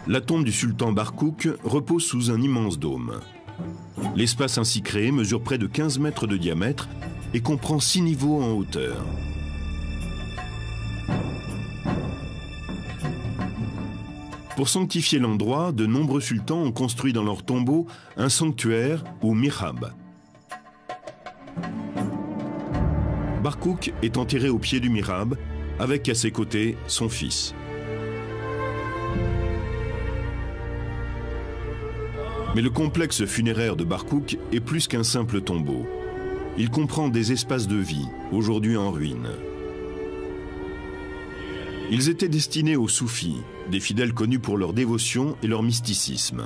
La tombe du sultan Barkouk repose sous un immense dôme. L'espace ainsi créé mesure près de 15 mètres de diamètre et comprend 6 niveaux en hauteur. Pour sanctifier l'endroit, de nombreux sultans ont construit dans leur tombeau un sanctuaire ou mihrab. Barkouk est enterré au pied du mihrab, avec à ses côtés son fils. Mais le complexe funéraire de Barkouk est plus qu'un simple tombeau. Il comprend des espaces de vie, aujourd'hui en ruine. Ils étaient destinés aux soufis, des fidèles connus pour leur dévotion et leur mysticisme.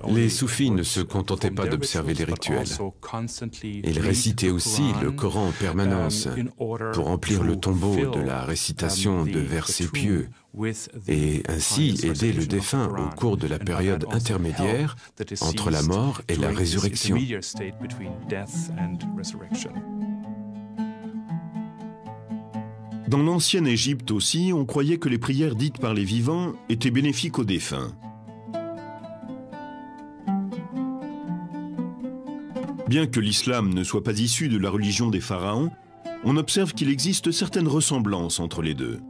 Les soufis ne se contentaient pas d'observer les rituels. Ils récitaient aussi le Coran en permanence pour remplir le tombeau de la récitation de versets pieux et ainsi aider le défunt au cours de la période intermédiaire entre la mort et la résurrection. Dans l'ancienne Égypte aussi, on croyait que les prières dites par les vivants étaient bénéfiques aux défunts. Bien que l'islam ne soit pas issu de la religion des pharaons, on observe qu'il existe certaines ressemblances entre les deux.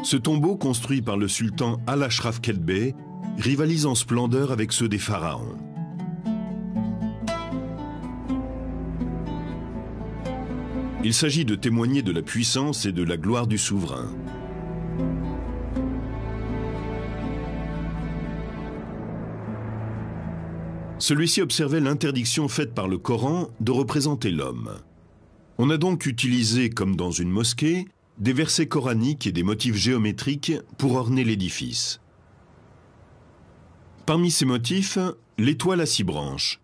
Ce tombeau, construit par le sultan Al-Ashraf Kelbey, rivalise en splendeur avec ceux des pharaons. Il s'agit de témoigner de la puissance et de la gloire du souverain. Celui-ci observait l'interdiction faite par le Coran de représenter l'homme. On a donc utilisé, comme dans une mosquée, des versets coraniques et des motifs géométriques pour orner l'édifice. Parmi ces motifs, l'étoile à 6 branches.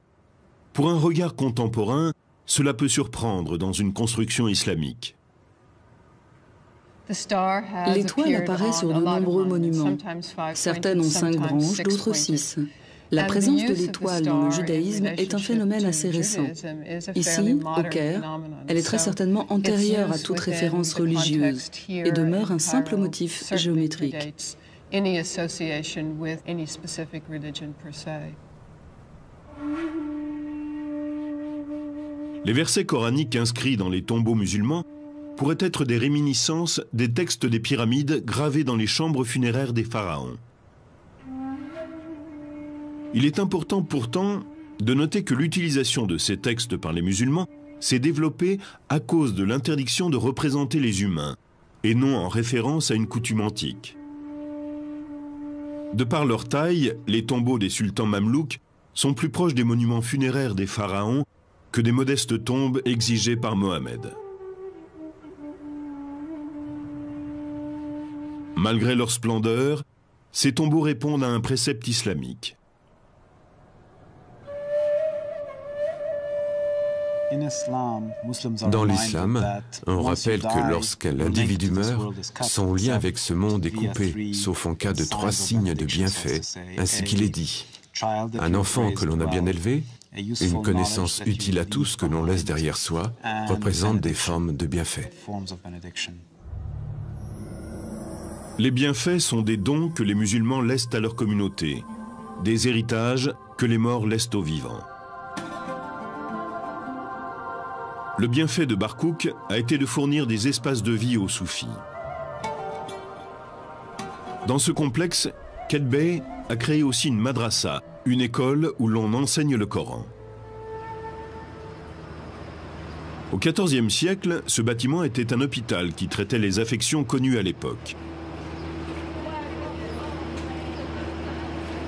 Pour un regard contemporain, cela peut surprendre dans une construction islamique. L'étoile apparaît sur de nombreux monuments. Certaines ont 5 branches, d'autres 6. La présence de l'étoile dans le judaïsme est un phénomène assez récent. Ici, au Caire, elle est très certainement antérieure à toute référence religieuse et demeure un simple motif géométrique. Les versets coraniques inscrits dans les tombeaux musulmans pourraient être des réminiscences des textes des pyramides gravés dans les chambres funéraires des pharaons. Il est important pourtant de noter que l'utilisation de ces textes par les musulmans s'est développée à cause de l'interdiction de représenter les humains, et non en référence à une coutume antique. De par leur taille, les tombeaux des sultans mamelouks sont plus proches des monuments funéraires des pharaons que des modestes tombes exigées par Mohammed. Malgré leur splendeur, ces tombeaux répondent à un précepte islamique. Dans l'islam, on rappelle que lorsqu'un individu meurt, son lien avec ce monde est coupé, sauf en cas de 3 signes de bienfait, ainsi qu'il est dit. Un enfant que l'on a bien élevé, une connaissance utile à tous que l'on laisse derrière soi, représente des formes de bienfaits. Les bienfaits sont des dons que les musulmans laissent à leur communauté, des héritages que les morts laissent aux vivants. Le bienfait de Barkouk a été de fournir des espaces de vie aux soufis. Dans ce complexe, Kelbey a créé aussi une madrasa, une école où l'on enseigne le Coran. Au XIVe siècle, ce bâtiment était un hôpital qui traitait les affections connues à l'époque.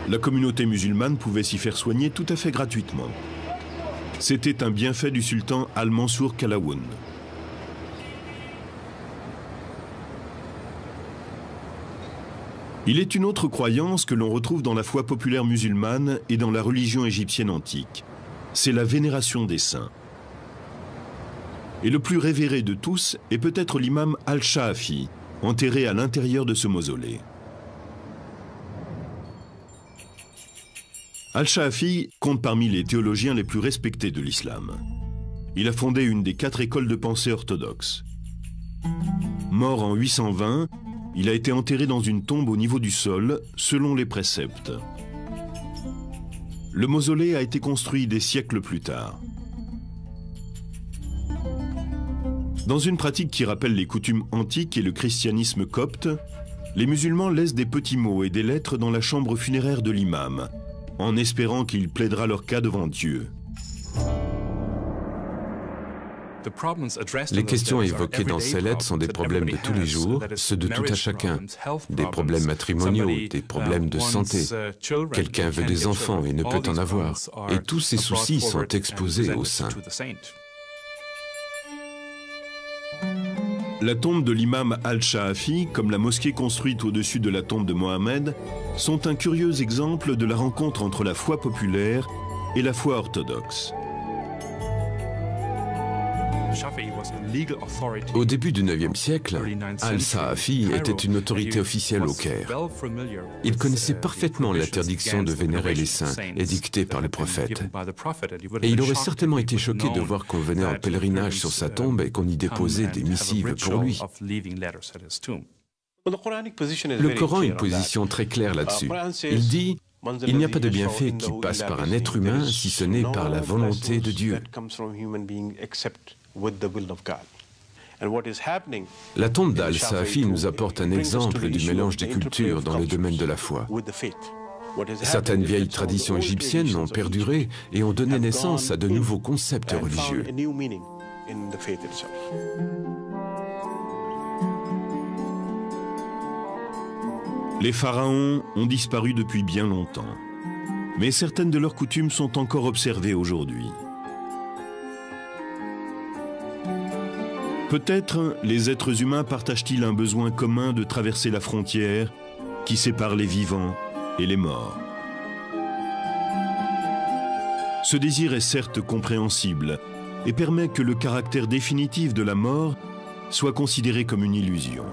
La communauté musulmane pouvait s'y faire soigner tout à fait gratuitement. C'était un bienfait du sultan Al-Mansour Qalawun. Il est une autre croyance que l'on retrouve dans la foi populaire musulmane et dans la religion égyptienne antique. C'est la vénération des saints. Et le plus révéré de tous est peut-être l'imam Al-Shaafi, enterré à l'intérieur de ce mausolée. Al-Shaafi compte parmi les théologiens les plus respectés de l'islam. Il a fondé une des 4 écoles de pensée orthodoxes. Mort en 820, il a été enterré dans une tombe au niveau du sol, selon les préceptes. Le mausolée a été construit des siècles plus tard. Dans une pratique qui rappelle les coutumes antiques et le christianisme copte, les musulmans laissent des petits mots et des lettres dans la chambre funéraire de l'imam, en espérant qu'il plaidera leur cas devant Dieu. Les questions évoquées dans ces lettres sont des problèmes de tous les jours, ceux de tout à chacun. Des problèmes matrimoniaux, des problèmes de santé. Quelqu'un veut des enfants et ne peut en avoir. Et tous ces soucis sont exposés aux saints. La tombe de l'imam Al-Shaafi, comme la mosquée construite au-dessus de la tombe de Mohammed, sont un curieux exemple de la rencontre entre la foi populaire et la foi orthodoxe. Au début du IXe siècle, Al-Shaafi était une autorité officielle au Caire. Il connaissait parfaitement l'interdiction de vénérer les saints édictée par les prophètes. Et il aurait certainement été choqué de voir qu'on venait en pèlerinage sur sa tombe et qu'on y déposait des missives pour lui. Le Coran a une position très claire là-dessus. Il dit « Il n'y a pas de bienfait qui passe par un être humain si ce n'est par la volonté de Dieu ». La tombe d'Al-Shaafi nous apporte un exemple du mélange des cultures dans le domaine de la foi. Certaines vieilles traditions égyptiennes ont perduré et ont donné naissance à de nouveaux concepts religieux. Les pharaons ont disparu depuis bien longtemps, mais certaines de leurs coutumes sont encore observées aujourd'hui. Peut-être les êtres humains partagent-ils un besoin commun de traverser la frontière qui sépare les vivants et les morts. Ce désir est certes compréhensible et permet que le caractère définitif de la mort soit considéré comme une illusion.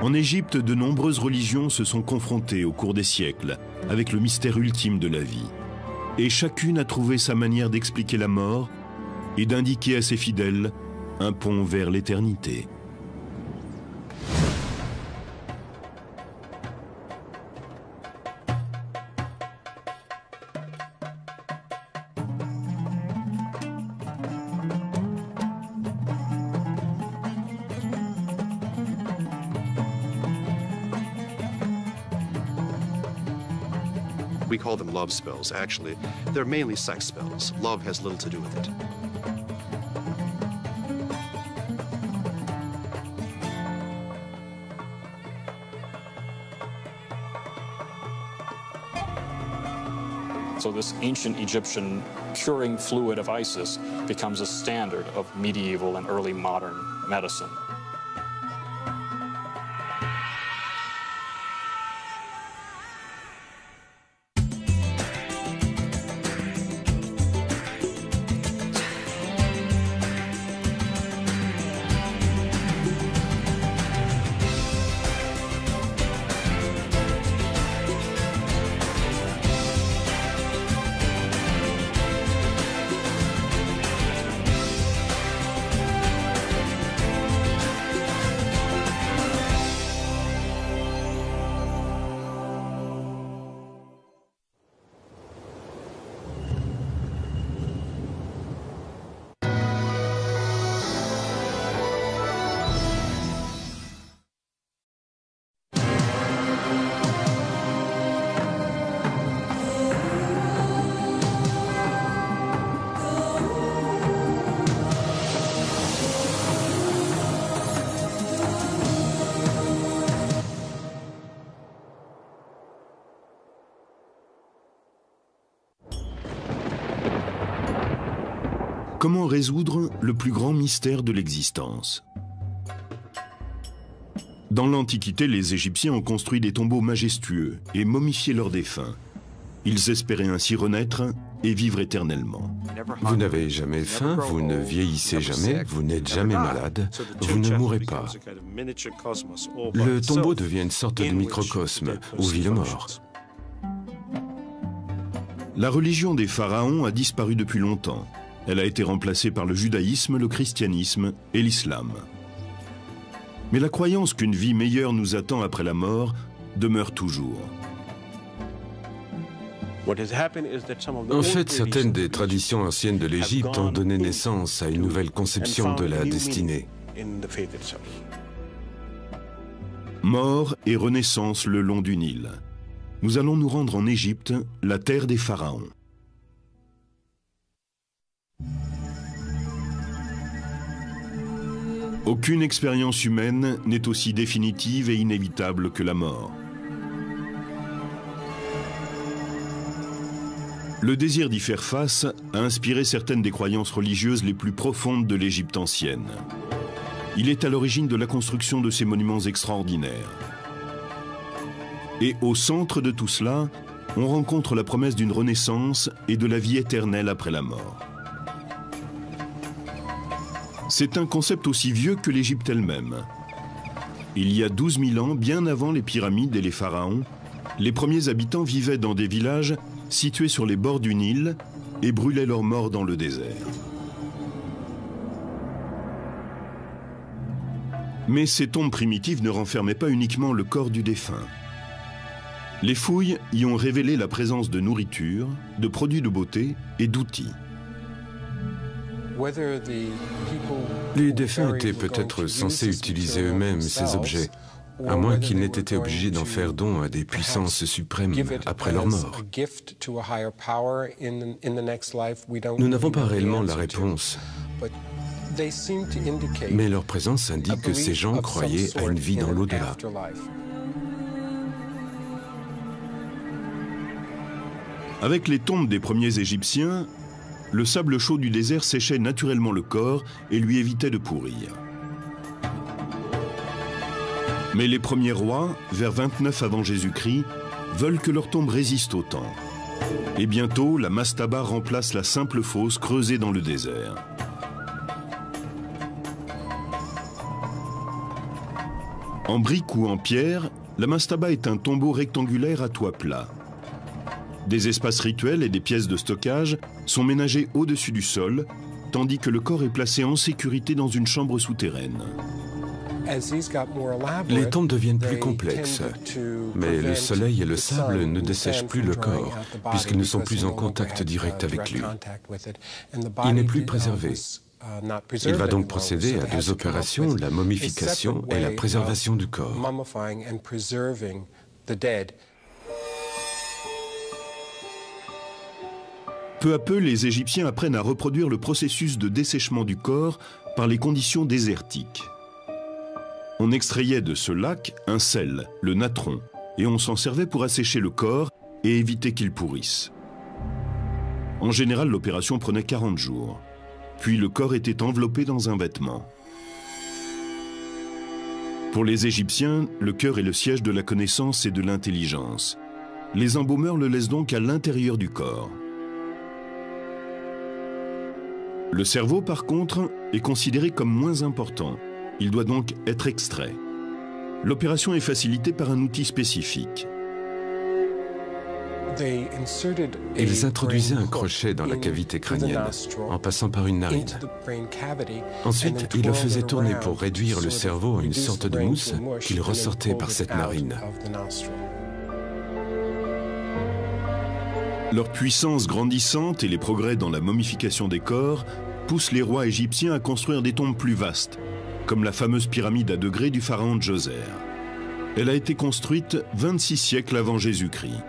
En Égypte, de nombreuses religions se sont confrontées au cours des siècles avec le mystère ultime de la vie. Et chacune a trouvé sa manière d'expliquer la mort et d'indiquer à ses fidèles un pont vers l'éternité. We call them love spells. Actually, they're mainly sex spells. Love has little to do with it. So this ancient Egyptian curing fluid of Isis becomes a standard of medieval and early modern medicine. Comment résoudre le plus grand mystère de l'existence? Dans l'Antiquité, les Égyptiens ont construit des tombeaux majestueux et momifié leurs défunts. Ils espéraient ainsi renaître et vivre éternellement. Vous n'avez jamais faim, vous ne vieillissez jamais, vous n'êtes jamais malade, vous ne mourrez pas. Le tombeau devient une sorte de microcosme où vit le mort. La religion des pharaons a disparu depuis longtemps. Elle a été remplacée par le judaïsme, le christianisme et l'islam. Mais la croyance qu'une vie meilleure nous attend après la mort demeure toujours. En fait, certaines des traditions anciennes de l'Égypte ont donné naissance à une nouvelle conception de la destinée. Mort et renaissance le long du Nil. Nous allons nous rendre en Égypte, la terre des pharaons. Aucune expérience humaine n'est aussi définitive et inévitable que la mort. Le désir d'y faire face a inspiré certaines des croyances religieuses les plus profondes de l'Égypte ancienne. Il est à l'origine de la construction de ces monuments extraordinaires. Et au centre de tout cela, on rencontre la promesse d'une renaissance et de la vie éternelle après la mort. C'est un concept aussi vieux que l'Égypte elle-même. Il y a 12 000 ans, bien avant les pyramides et les pharaons, les premiers habitants vivaient dans des villages situés sur les bords du Nil et brûlaient leurs morts dans le désert. Mais ces tombes primitives ne renfermaient pas uniquement le corps du défunt. Les fouilles y ont révélé la présence de nourriture, de produits de beauté et d'outils. Les défunts étaient peut-être censés utiliser eux-mêmes ces objets, à moins qu'ils n'aient été obligés d'en faire don à des puissances suprêmes après leur mort. Nous n'avons pas réellement la réponse, mais leur présence indique que ces gens croyaient à une vie dans l'au-delà. Avec les tombes des premiers Égyptiens, le sable chaud du désert séchait naturellement le corps et lui évitait de pourrir. Mais les premiers rois, vers 29 avant Jésus-Christ, veulent que leur tombe résiste au temps. Et bientôt, la mastaba remplace la simple fosse creusée dans le désert. En brique ou en pierre, la mastaba est un tombeau rectangulaire à toit plat. Des espaces rituels et des pièces de stockage sont ménagés au-dessus du sol, tandis que le corps est placé en sécurité dans une chambre souterraine. Les tombes deviennent plus complexes, mais le soleil et le sable ne dessèchent plus le corps, puisqu'ils ne sont plus en contact direct avec lui. Il n'est plus préservé. Il va donc procéder à deux opérations, la momification et la préservation du corps. Peu à peu, les Égyptiens apprennent à reproduire le processus de dessèchement du corps par les conditions désertiques. On extrayait de ce lac un sel, le natron, et on s'en servait pour assécher le corps et éviter qu'il pourrisse. En général, l'opération prenait 40 jours. Puis le corps était enveloppé dans un vêtement. Pour les Égyptiens, le cœur est le siège de la connaissance et de l'intelligence. Les embaumeurs le laissent donc à l'intérieur du corps. Le cerveau, par contre, est considéré comme moins important. Il doit donc être extrait. L'opération est facilitée par un outil spécifique. Ils introduisaient un crochet dans la cavité crânienne, en passant par une narine. Ensuite, ils le faisaient tourner pour réduire le cerveau à une sorte de mousse qu'il ressortait par cette narine. Leur puissance grandissante et les progrès dans la momification des corps poussent les rois égyptiens à construire des tombes plus vastes, comme la fameuse pyramide à degrés du pharaon Djoser. Elle a été construite 26 siècles avant Jésus-Christ.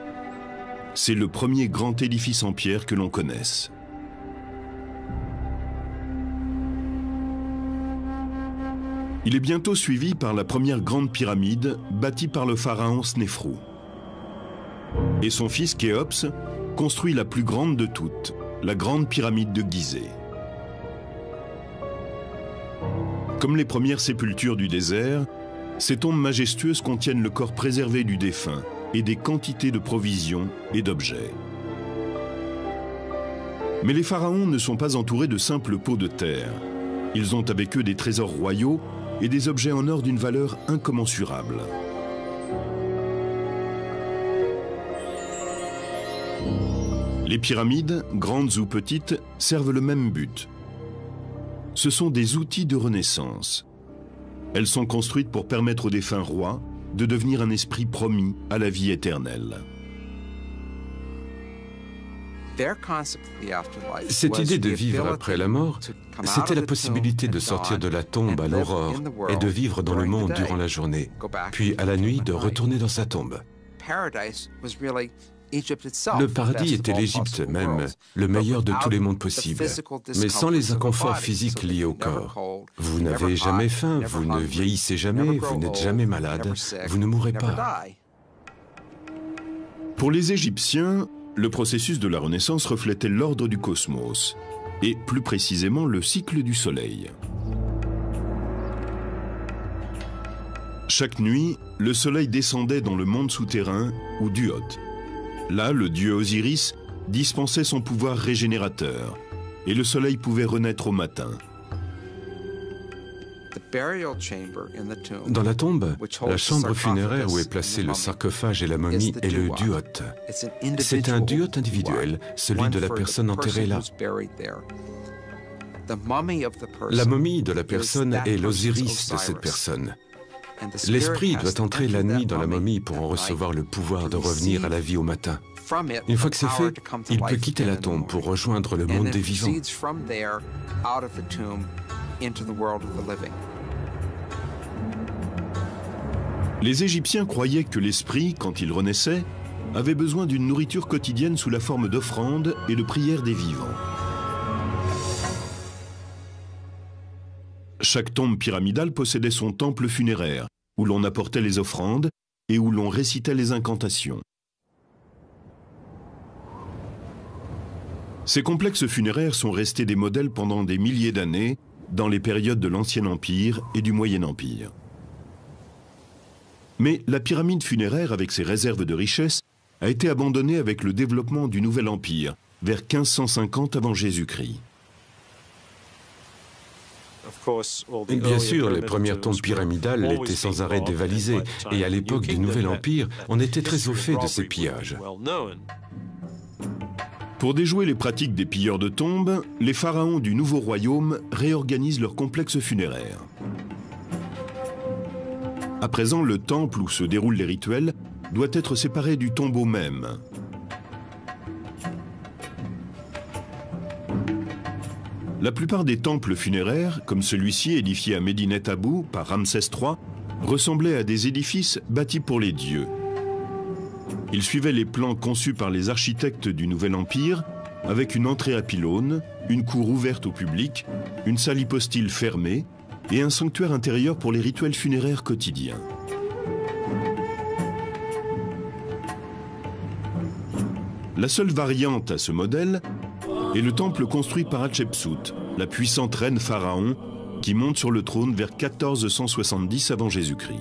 C'est le premier grand édifice en pierre que l'on connaisse. Il est bientôt suivi par la première grande pyramide bâtie par le pharaon Snéfrou. Et son fils Khéops construit la plus grande de toutes, la grande pyramide de Gizeh. Comme les premières sépultures du désert, ces tombes majestueuses contiennent le corps préservé du défunt et des quantités de provisions et d'objets. Mais les pharaons ne sont pas entourés de simples pots de terre. Ils ont avec eux des trésors royaux et des objets en or d'une valeur incommensurable. Les pyramides, grandes ou petites, servent le même but. Ce sont des outils de renaissance. Elles sont construites pour permettre aux défunts rois de devenir un esprit promis à la vie éternelle. Cette idée de vivre après la mort, c'était la possibilité de sortir de la tombe à l'aurore et de vivre dans le monde durant la journée, puis à la nuit de retourner dans sa tombe. Le paradis était l'Égypte même, le meilleur de tous les mondes possibles, mais sans les inconforts physiques liés au corps. Vous n'avez jamais faim, vous ne vieillissez jamais, vous n'êtes jamais malade, vous ne mourrez pas. Pour les Égyptiens, le processus de la Renaissance reflétait l'ordre du cosmos, et plus précisément le cycle du Soleil. Chaque nuit, le soleil descendait dans le monde souterrain, ou Duot. Là, le dieu Osiris dispensait son pouvoir régénérateur, et le soleil pouvait renaître au matin. Dans la tombe, la chambre funéraire où est placé le sarcophage et la momie est le duot. C'est un duot individuel, celui de la personne enterrée là. La momie de la personne est l'Osiris de cette personne. L'esprit doit entrer la nuit dans la momie pour en recevoir le pouvoir de revenir à la vie au matin. Une fois que c'est fait, il peut quitter la tombe pour rejoindre le monde des vivants. Les Égyptiens croyaient que l'esprit, quand il renaissait, avait besoin d'une nourriture quotidienne sous la forme d'offrandes et de prières des vivants. Chaque tombe pyramidale possédait son temple funéraire, où l'on apportait les offrandes et où l'on récitait les incantations. Ces complexes funéraires sont restés des modèles pendant des milliers d'années dans les périodes de l'Ancien Empire et du Moyen Empire. Mais la pyramide funéraire, avec ses réserves de richesse, a été abandonnée avec le développement du Nouvel Empire, vers 1550 avant Jésus-Christ. Bien sûr, les premières tombes pyramidales étaient sans arrêt dévalisées, et à l'époque du Nouvel Empire, on était très au fait de ces pillages. Pour déjouer les pratiques des pilleurs de tombes, les pharaons du Nouveau Royaume réorganisent leurs complexes funéraires. À présent, le temple où se déroulent les rituels doit être séparé du tombeau même. La plupart des temples funéraires, comme celui-ci édifié à Médinet Abou par Ramsès III, ressemblaient à des édifices bâtis pour les dieux. Ils suivaient les plans conçus par les architectes du Nouvel Empire, avec une entrée à pylônes, une cour ouverte au public, une salle hypostyle fermée et un sanctuaire intérieur pour les rituels funéraires quotidiens. La seule variante à ce modèle est le temple construit par Hatshepsut, la puissante reine pharaon qui monte sur le trône vers 1470 avant Jésus-Christ.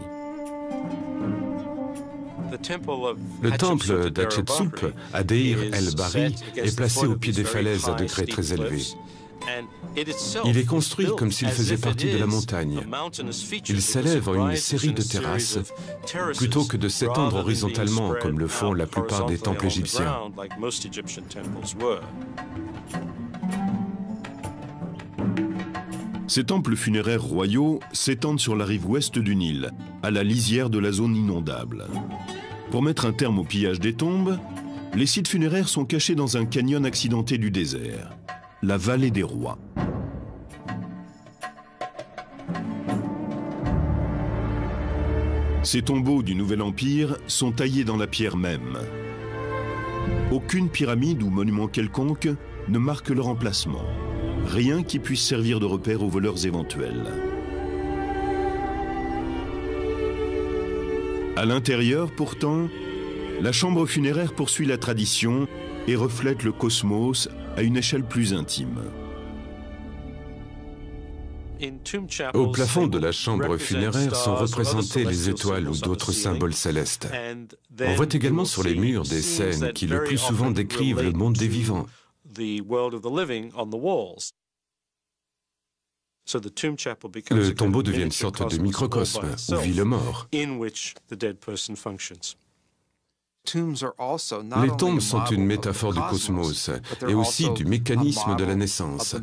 Le temple d'Hatshepsut, à Deir el-Bahri, est placé au pied des falaises à degrés très élevés. Il est construit comme s'il faisait partie de la montagne. Il s'élève en une série de terrasses, plutôt que de s'étendre horizontalement comme le font la plupart des temples égyptiens. Ces temples funéraires royaux s'étendent sur la rive ouest du Nil, à la lisière de la zone inondable. Pour mettre un terme au pillage des tombes, les sites funéraires sont cachés dans un canyon accidenté du désert, la vallée des rois. Ces tombeaux du Nouvel Empire sont taillés dans la pierre même. Aucune pyramide ou monument quelconque ne marque leur emplacement. Rien qui puisse servir de repère aux voleurs éventuels. À l'intérieur, pourtant, la chambre funéraire poursuit la tradition et reflète le cosmos à une échelle plus intime. Au plafond de la chambre funéraire sont représentées les étoiles ou d'autres symboles célestes. On voit également sur les murs des scènes qui le plus souvent décrivent le monde des vivants. Le tombeau devient une sorte de microcosme où vit le mort. Les tombes sont une métaphore du cosmos et aussi du mécanisme de la naissance.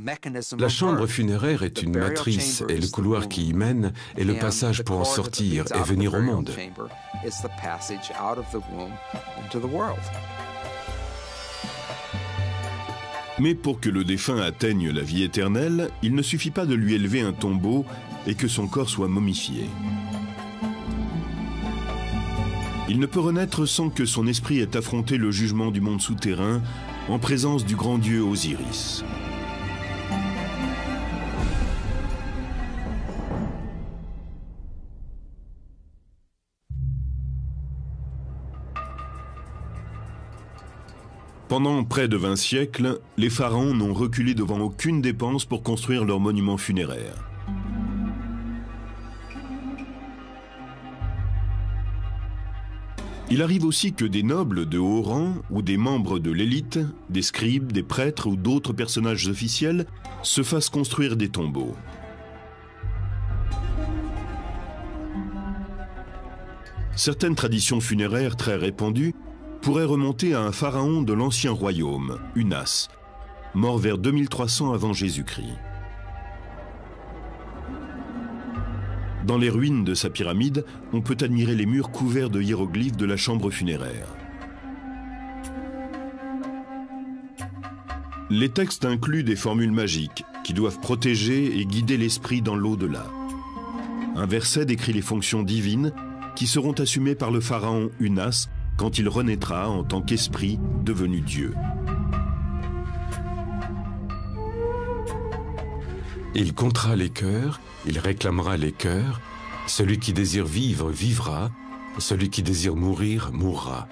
La chambre funéraire est une matrice et le couloir qui y mène est le passage pour en sortir et venir au monde. Mais pour que le défunt atteigne la vie éternelle, il ne suffit pas de lui élever un tombeau et que son corps soit momifié. Il ne peut renaître sans que son esprit ait affronté le jugement du monde souterrain en présence du grand dieu Osiris. Pendant près de 20 siècles, les pharaons n'ont reculé devant aucune dépense pour construire leurs monuments funéraires. Il arrive aussi que des nobles de haut rang ou des membres de l'élite, des scribes, des prêtres ou d'autres personnages officiels se fassent construire des tombeaux. Certaines traditions funéraires très répandues pourraient remonter à un pharaon de l'ancien royaume, Unas, mort vers 2300 avant Jésus-Christ. Dans les ruines de sa pyramide, on peut admirer les murs couverts de hiéroglyphes de la chambre funéraire. Les textes incluent des formules magiques qui doivent protéger et guider l'esprit dans l'au-delà. Un verset décrit les fonctions divines qui seront assumées par le pharaon Unas quand il renaîtra en tant qu'esprit devenu Dieu. Il comptera les cœurs, il réclamera les cœurs. Celui qui désire vivre, vivra. Celui qui désire mourir, mourra.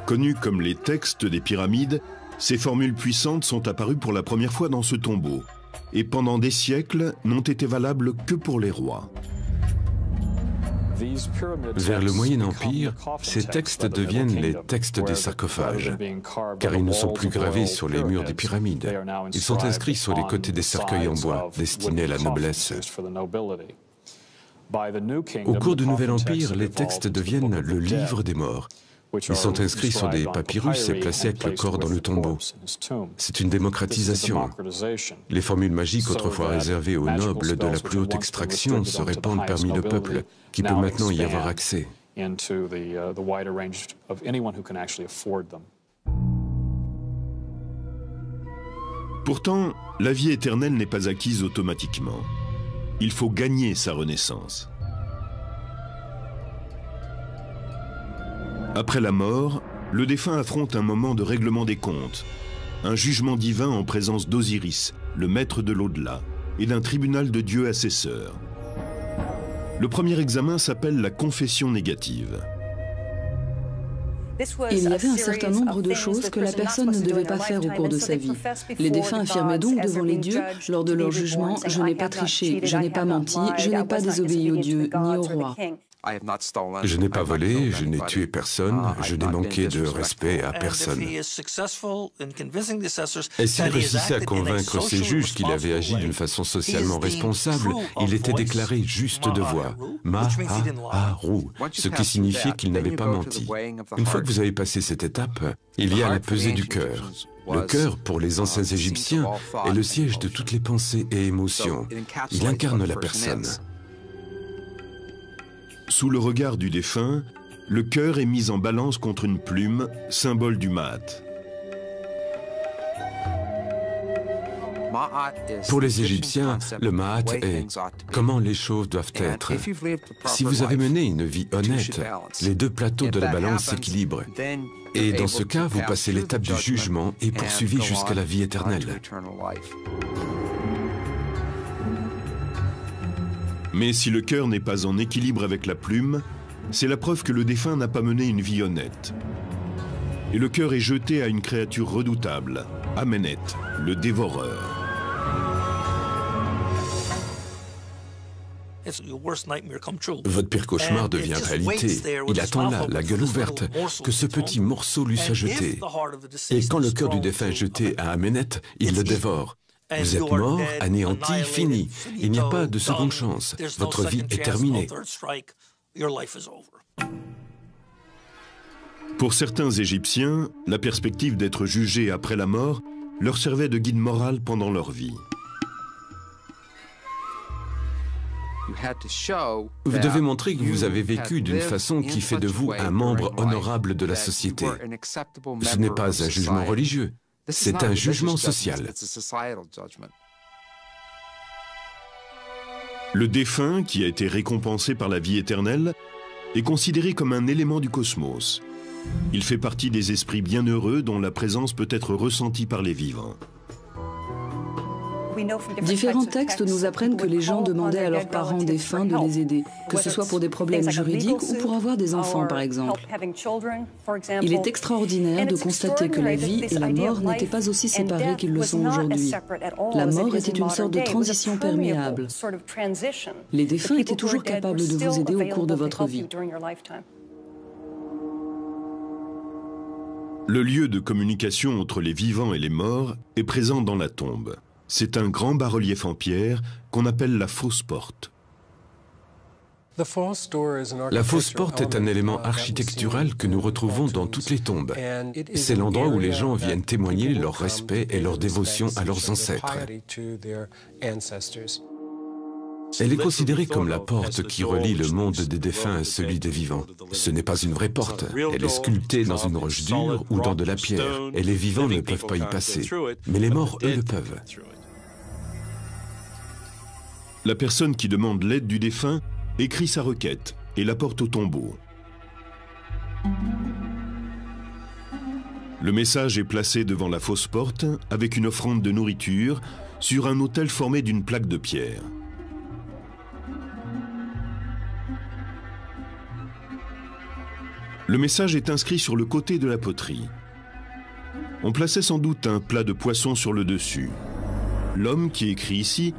Connus comme les textes des pyramides, ces formules puissantes sont apparues pour la première fois dans ce tombeau et pendant des siècles n'ont été valables que pour les rois. Vers le Moyen Empire, ces textes deviennent les textes des sarcophages, car ils ne sont plus gravés sur les murs des pyramides. Ils sont inscrits sur les côtés des cercueils en bois, destinés à la noblesse. Au cours du Nouvel Empire, les textes deviennent le livre des morts. Ils sont inscrits sur des papyrus et placés avec le corps dans le tombeau. C'est une démocratisation. Les formules magiques autrefois réservées aux nobles de la plus haute extraction se répandent parmi le peuple, qui peut maintenant y avoir accès. Pourtant, la vie éternelle n'est pas acquise automatiquement. Il faut gagner sa renaissance. Après la mort, le défunt affronte un moment de règlement des comptes, un jugement divin en présence d'Osiris, le maître de l'au-delà, et d'un tribunal de Dieu assesseur. Le premier examen s'appelle la confession négative. Il y avait un certain nombre de choses que la personne ne devait pas faire au cours de sa vie. Les défunts affirmaient donc devant les dieux, lors de leur jugement, « Je n'ai pas triché, je n'ai pas menti, je n'ai pas désobéi aux dieux ni au roi. » Je n'ai pas volé, je n'ai tué personne, je n'ai manqué de respect à personne. Et s'il réussissait à convaincre ses juges qu'il avait agi d'une façon socialement responsable, il était déclaré juste de voix, Maha-Haru, ce qui signifiait qu'il n'avait pas menti. Une fois que vous avez passé cette étape, il y a la pesée du cœur. Le cœur, pour les anciens Égyptiens, est le siège de toutes les pensées et émotions. Il incarne la personne. Sous le regard du défunt, le cœur est mis en balance contre une plume, symbole du Maat. Pour les Égyptiens, le Maat est comment les choses doivent être. Si vous avez mené une vie honnête, les deux plateaux de la balance s'équilibrent. Et dans ce cas, vous passez l'étape du jugement et poursuivez jusqu'à la vie éternelle. Mais si le cœur n'est pas en équilibre avec la plume, c'est la preuve que le défunt n'a pas mené une vie honnête. Et le cœur est jeté à une créature redoutable, Amenet, le dévoreur. Votre pire cauchemar devient réalité. Il attend là, la gueule ouverte, que ce petit morceau lui soit jeté. Et quand le cœur du défunt est jeté à Amenet, il le dévore. Vous êtes mort, anéanti, fini. Il n'y a pas de seconde chance. Votre vie est terminée. Pour certains Égyptiens, la perspective d'être jugés après la mort leur servait de guide moral pendant leur vie. Vous devez montrer que vous avez vécu d'une façon qui fait de vous un membre honorable de la société. Ce n'est pas un jugement religieux. C'est un jugement social. Le défunt, qui a été récompensé par la vie éternelle, est considéré comme un élément du cosmos. Il fait partie des esprits bienheureux dont la présence peut être ressentie par les vivants. Différents textes nous apprennent que les gens demandaient à leurs parents défunts de les aider, que ce soit pour des problèmes juridiques ou pour avoir des enfants, par exemple. Il est extraordinaire de constater que la vie et la mort n'étaient pas aussi séparées qu'ils le sont aujourd'hui. La mort était une sorte de transition perméable. Les défunts étaient toujours capables de vous aider au cours de votre vie. Le lieu de communication entre les vivants et les morts est présent dans la tombe. C'est un grand bas-relief en pierre qu'on appelle la fausse porte. La fausse porte est un élément architectural que nous retrouvons dans toutes les tombes. C'est l'endroit où les gens viennent témoigner leur respect et leur dévotion à leurs ancêtres. Elle est considérée comme la porte qui relie le monde des défunts à celui des vivants. Ce n'est pas une vraie porte. Elle est sculptée dans une roche dure ou dans de la pierre, et les vivants ne peuvent pas y passer. Mais les morts, eux, le peuvent. La personne qui demande l'aide du défunt écrit sa requête et la porte au tombeau. Le message est placé devant la fausse porte avec une offrande de nourriture sur un autel formé d'une plaque de pierre. Le message est inscrit sur le côté de la poterie. On plaçait sans doute un plat de poisson sur le dessus. L'homme qui écrit ici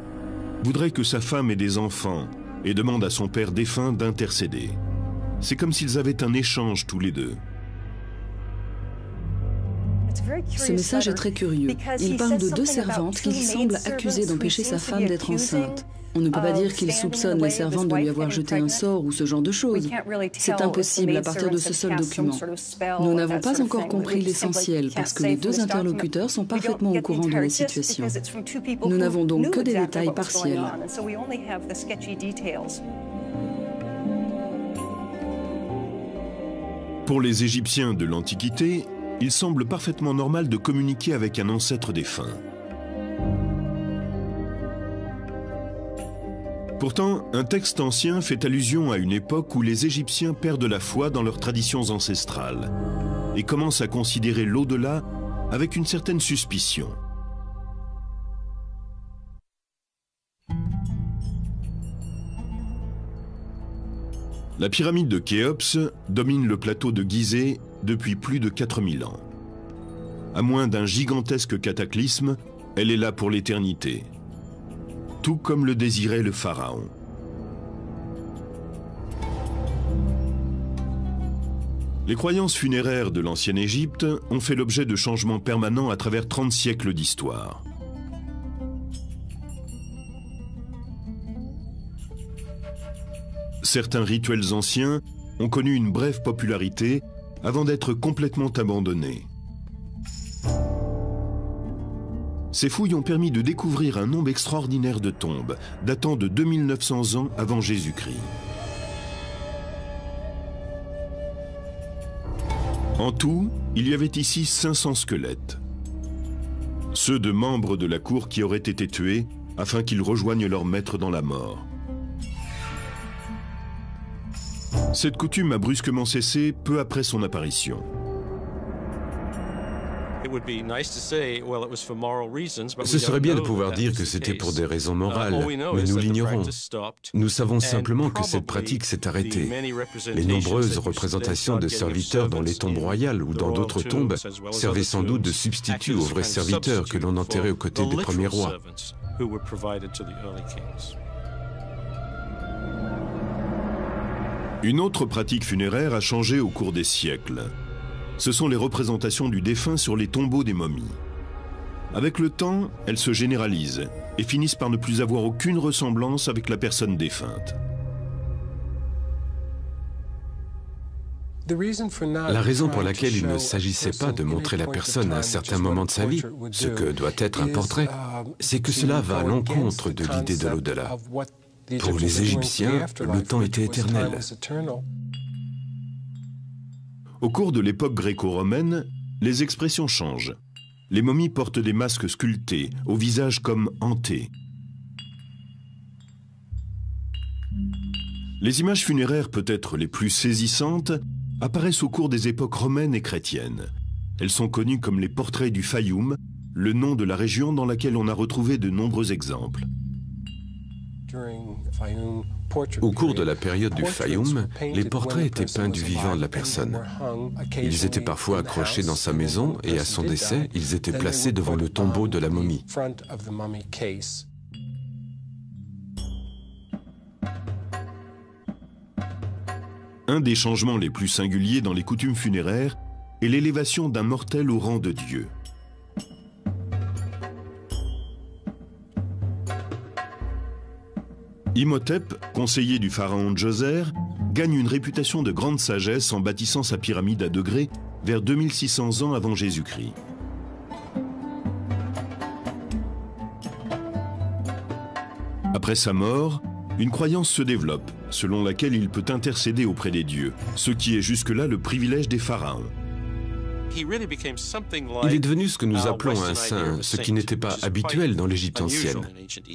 voudrait que sa femme ait des enfants et demande à son père défunt d'intercéder. C'est comme s'ils avaient un échange tous les deux. Ce message est très curieux. Il parle de deux servantes qu'il semble accuser d'empêcher sa femme d'être enceinte. On ne peut pas dire qu'il soupçonne les servantes de lui avoir jeté un sort ou ce genre de choses. C'est impossible à partir de ce seul document. Nous n'avons pas encore compris l'essentiel parce que les deux interlocuteurs sont parfaitement au courant de la situation. Nous n'avons donc que des détails partiels. Pour les Égyptiens de l'Antiquité, il semble parfaitement normal de communiquer avec un ancêtre défunt. Pourtant, un texte ancien fait allusion à une époque où les Égyptiens perdent la foi dans leurs traditions ancestrales et commencent à considérer l'au-delà avec une certaine suspicion. La pyramide de Khéops domine le plateau de Gizeh depuis plus de 4000 ans. À moins d'un gigantesque cataclysme, elle est là pour l'éternité. Tout comme le désirait le pharaon. Les croyances funéraires de l'ancienne Égypte ont fait l'objet de changements permanents à travers 30 siècles d'histoire. Certains rituels anciens ont connu une brève popularité avant d'être complètement abandonnés. Ces fouilles ont permis de découvrir un nombre extraordinaire de tombes, datant de 2900 ans avant Jésus-Christ. En tout, il y avait ici 500 squelettes. Ceux de membres de la cour qui auraient été tués afin qu'ils rejoignent leur maître dans la mort. Cette coutume a brusquement cessé peu après son apparition. Ce serait bien de pouvoir dire que c'était pour des raisons morales, mais nous l'ignorons. Nous savons simplement que cette pratique s'est arrêtée. Les nombreuses représentations de serviteurs dans les tombes royales ou dans d'autres tombes servaient sans doute de substitut aux vrais serviteurs que l'on enterrait aux côtés des premiers rois. Une autre pratique funéraire a changé au cours des siècles. Ce sont les représentations du défunt sur les tombeaux des momies. Avec le temps, elles se généralisent et finissent par ne plus avoir aucune ressemblance avec la personne défunte. La raison pour laquelle il ne s'agissait pas de montrer la personne à un certain moment de sa vie, ce que doit être un portrait, c'est que cela va à l'encontre de l'idée de l'au-delà. Pour les Égyptiens, le temps était éternel. Au cours de l'époque gréco-romaine, les expressions changent. Les momies portent des masques sculptés, au visage comme hantés. Les images funéraires peut-être les plus saisissantes apparaissent au cours des époques romaines et chrétiennes. Elles sont connues comme les portraits du Fayoum le nom de la région dans laquelle on a retrouvé de nombreux exemples. Au cours de la période du Fayoum, les portraits étaient peints du vivant de la personne. Ils étaient parfois accrochés dans sa maison et à son décès, ils étaient placés devant le tombeau de la momie. Un des changements les plus singuliers dans les coutumes funéraires est l'élévation d'un mortel au rang de dieu. Imhotep, conseiller du pharaon Djoser, gagne une réputation de grande sagesse en bâtissant sa pyramide à degrés vers 2600 ans avant Jésus-Christ. Après sa mort, une croyance se développe, selon laquelle il peut intercéder auprès des dieux, ce qui est jusque-là le privilège des pharaons. Il est devenu ce que nous appelons un saint, ce qui n'était pas habituel dans l'Égypte ancienne.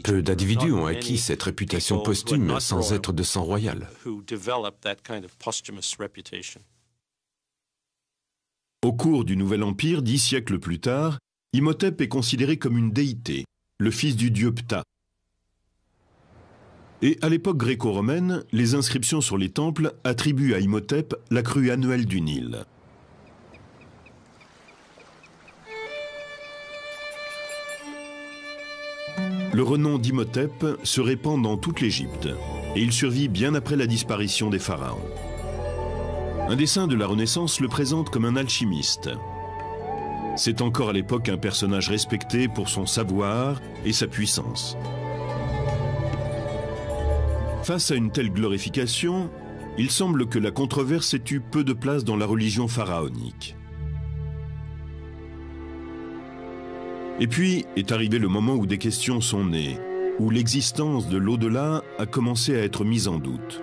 Peu d'individus ont acquis cette réputation posthume sans être de sang royal. Au cours du Nouvel Empire, 10 siècles plus tard, Imhotep est considéré comme une déité, le fils du dieu Ptah. Et à l'époque gréco-romaine, les inscriptions sur les temples attribuent à Imhotep la crue annuelle du Nil. Le renom d'Imhotep se répand dans toute l'Égypte et il survit bien après la disparition des pharaons. Un dessin de la Renaissance le présente comme un alchimiste. C'est encore à l'époque un personnage respecté pour son savoir et sa puissance. Face à une telle glorification, il semble que la controverse ait eu peu de place dans la religion pharaonique. Et puis est arrivé le moment où des questions sont nées, où l'existence de l'au-delà a commencé à être mise en doute.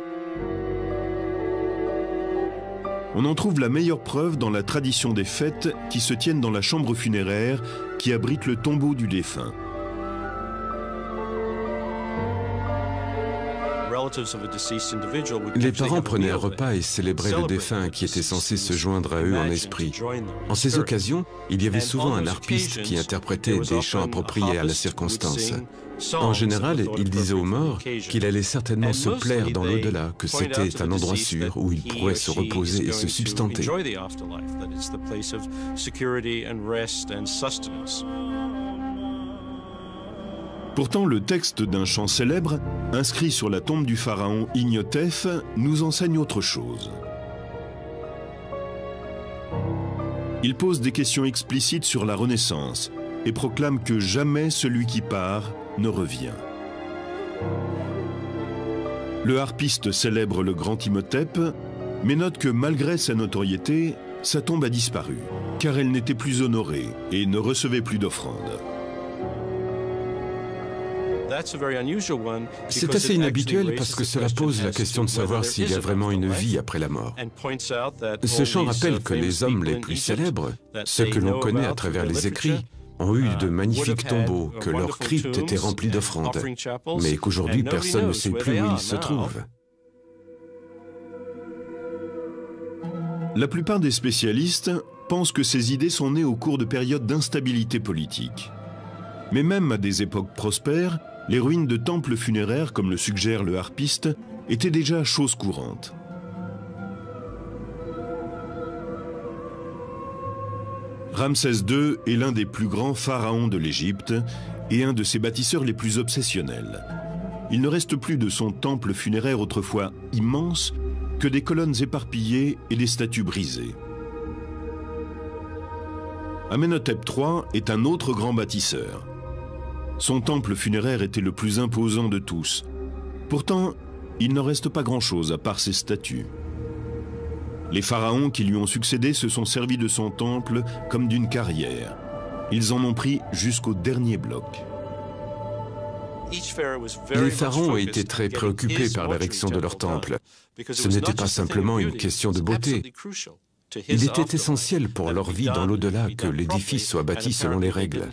On en trouve la meilleure preuve dans la tradition des fêtes qui se tiennent dans la chambre funéraire qui abrite le tombeau du défunt. Les parents prenaient un repas et célébraient le défunt qui était censé se joindre à eux en esprit. En ces occasions, il y avait souvent un harpiste qui interprétait des chants appropriés à la circonstance. En général, il disait aux morts qu'il allait certainement se plaire dans l'au-delà, que c'était un endroit sûr où il pourrait se reposer et se substanter. Pourtant, le texte d'un chant célèbre, inscrit sur la tombe du pharaon Ignotef, nous enseigne autre chose. Il pose des questions explicites sur la Renaissance et proclame que jamais celui qui part ne revient. Le harpiste célèbre le grand Imhotep, mais note que malgré sa notoriété, sa tombe a disparu, car elle n'était plus honorée et ne recevait plus d'offrandes. C'est assez inhabituel parce que cela pose la question de savoir s'il y a vraiment une vie après la mort. Ce chant rappelle que les hommes les plus célèbres, ceux que l'on connaît à travers les écrits, ont eu de magnifiques tombeaux, que leurs cryptes étaient remplies d'offrandes, mais qu'aujourd'hui personne ne sait plus où ils se trouvent. La plupart des spécialistes pensent que ces idées sont nées au cours de périodes d'instabilité politique. Mais même à des époques prospères, les ruines de temples funéraires, comme le suggère le harpiste, étaient déjà chose courante. Ramsès II est l'un des plus grands pharaons de l'Égypte et un de ses bâtisseurs les plus obsessionnels. Il ne reste plus de son temple funéraire autrefois immense que des colonnes éparpillées et des statues brisées. Amenhotep III est un autre grand bâtisseur. Son temple funéraire était le plus imposant de tous. Pourtant, il n'en reste pas grand-chose à part ses statues. Les pharaons qui lui ont succédé se sont servis de son temple comme d'une carrière. Ils en ont pris jusqu'au dernier bloc. Les pharaons étaient très préoccupés par l'érection de leur temple. Ce n'était pas simplement une question de beauté. Il était essentiel pour leur vie dans l'au-delà que l'édifice soit bâti selon les règles.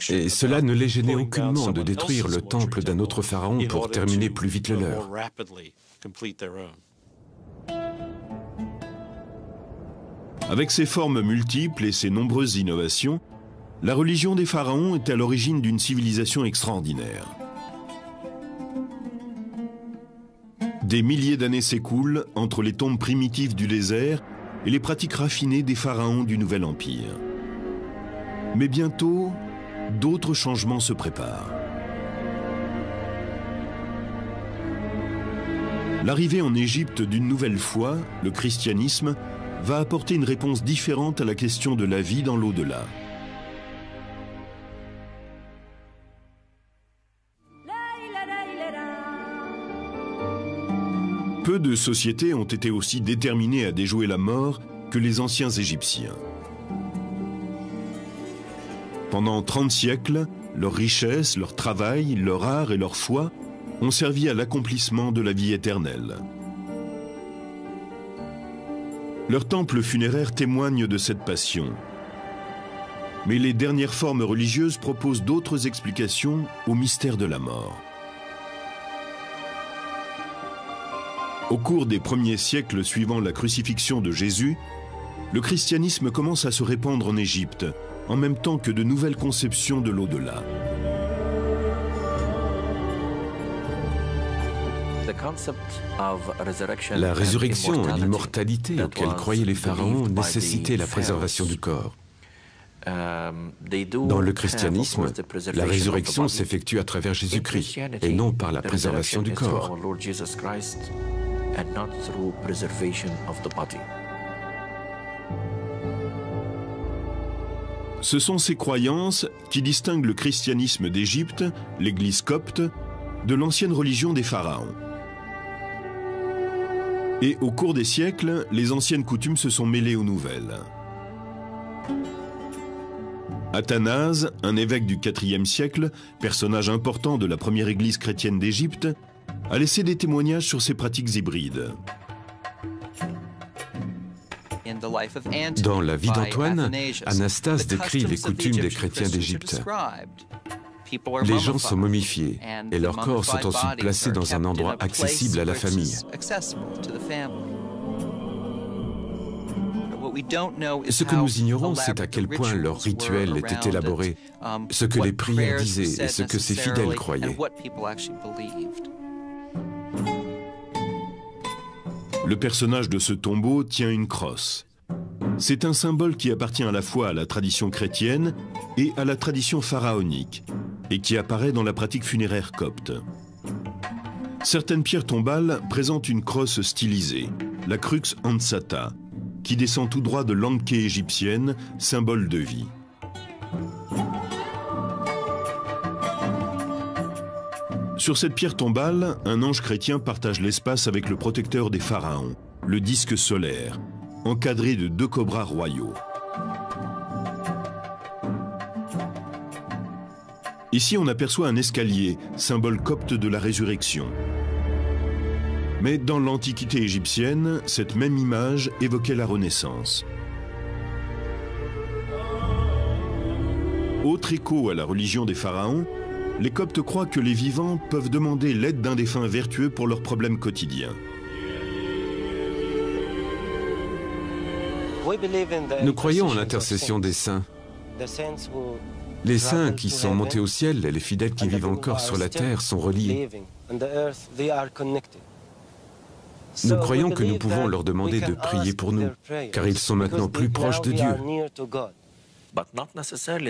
Et cela ne les gênait aucunement de détruire le temple d'un autre pharaon pour terminer plus vite le leur. Avec ses formes multiples et ses nombreuses innovations, La religion des pharaons est à l'origine d'une civilisation extraordinaire. Des milliers d'années s'écoulent entre les tombes primitives du désert et les pratiques raffinées des pharaons du Nouvel Empire. Mais bientôt, d'autres changements se préparent. L'arrivée en Égypte d'une nouvelle foi, le christianisme, va apporter une réponse différente à la question de la vie dans l'au-delà. Peu de sociétés ont été aussi déterminées à déjouer la mort que les anciens Égyptiens. Pendant 30 siècles, leur richesse, leur travail, leur art et leur foi ont servi à l'accomplissement de la vie éternelle. Leurs temples funéraires témoignent de cette passion. Mais les dernières formes religieuses proposent d'autres explications au mystère de la mort. Au cours des premiers siècles suivant la crucifixion de Jésus, le christianisme commence à se répandre en Égypte, en même temps que de nouvelles conceptions de l'au-delà. La résurrection et l'immortalité auxquelles croyaient les pharaons nécessitaient la préservation du corps. Dans le christianisme, la résurrection s'effectue à travers Jésus-Christ et non par la préservation du corps. Ce sont ces croyances qui distinguent le christianisme d'Égypte, l'Église copte, de l'ancienne religion des pharaons. Et au cours des siècles, les anciennes coutumes se sont mêlées aux nouvelles. Athanase, un évêque du IVe siècle, personnage important de la première église chrétienne d'Égypte, a laissé des témoignages sur ces pratiques hybrides. Dans la vie d'Antoine, Anastase décrit les coutumes des chrétiens d'Égypte. Les gens sont momifiés et leurs corps sont ensuite placés dans un endroit accessible à la famille. Ce que nous ignorons, c'est à quel point leur rituel était élaboré, ce que les prières disaient et ce que ces fidèles croyaient. Le personnage de ce tombeau tient une crosse. C'est un symbole qui appartient à la fois à la tradition chrétienne et à la tradition pharaonique, et qui apparaît dans la pratique funéraire copte. Certaines pierres tombales présentent une crosse stylisée, la crux ansata, qui descend tout droit de l'anké égyptienne, symbole de vie. Sur cette pierre tombale, un ange chrétien partage l'espace avec le protecteur des pharaons, le disque solaire, encadré de 2 cobras royaux. Ici, on aperçoit un escalier, symbole copte de la résurrection. Mais dans l'Antiquité égyptienne, cette même image évoquait la Renaissance. Autre écho à la religion des pharaons, les Coptes croient que les vivants peuvent demander l'aide d'un défunt vertueux pour leurs problèmes quotidiens. Nous croyons en l'intercession des saints. Les saints qui sont montés au ciel et les fidèles qui vivent encore sur la terre sont reliés. Nous croyons que nous pouvons leur demander de prier pour nous, car ils sont maintenant plus proches de Dieu.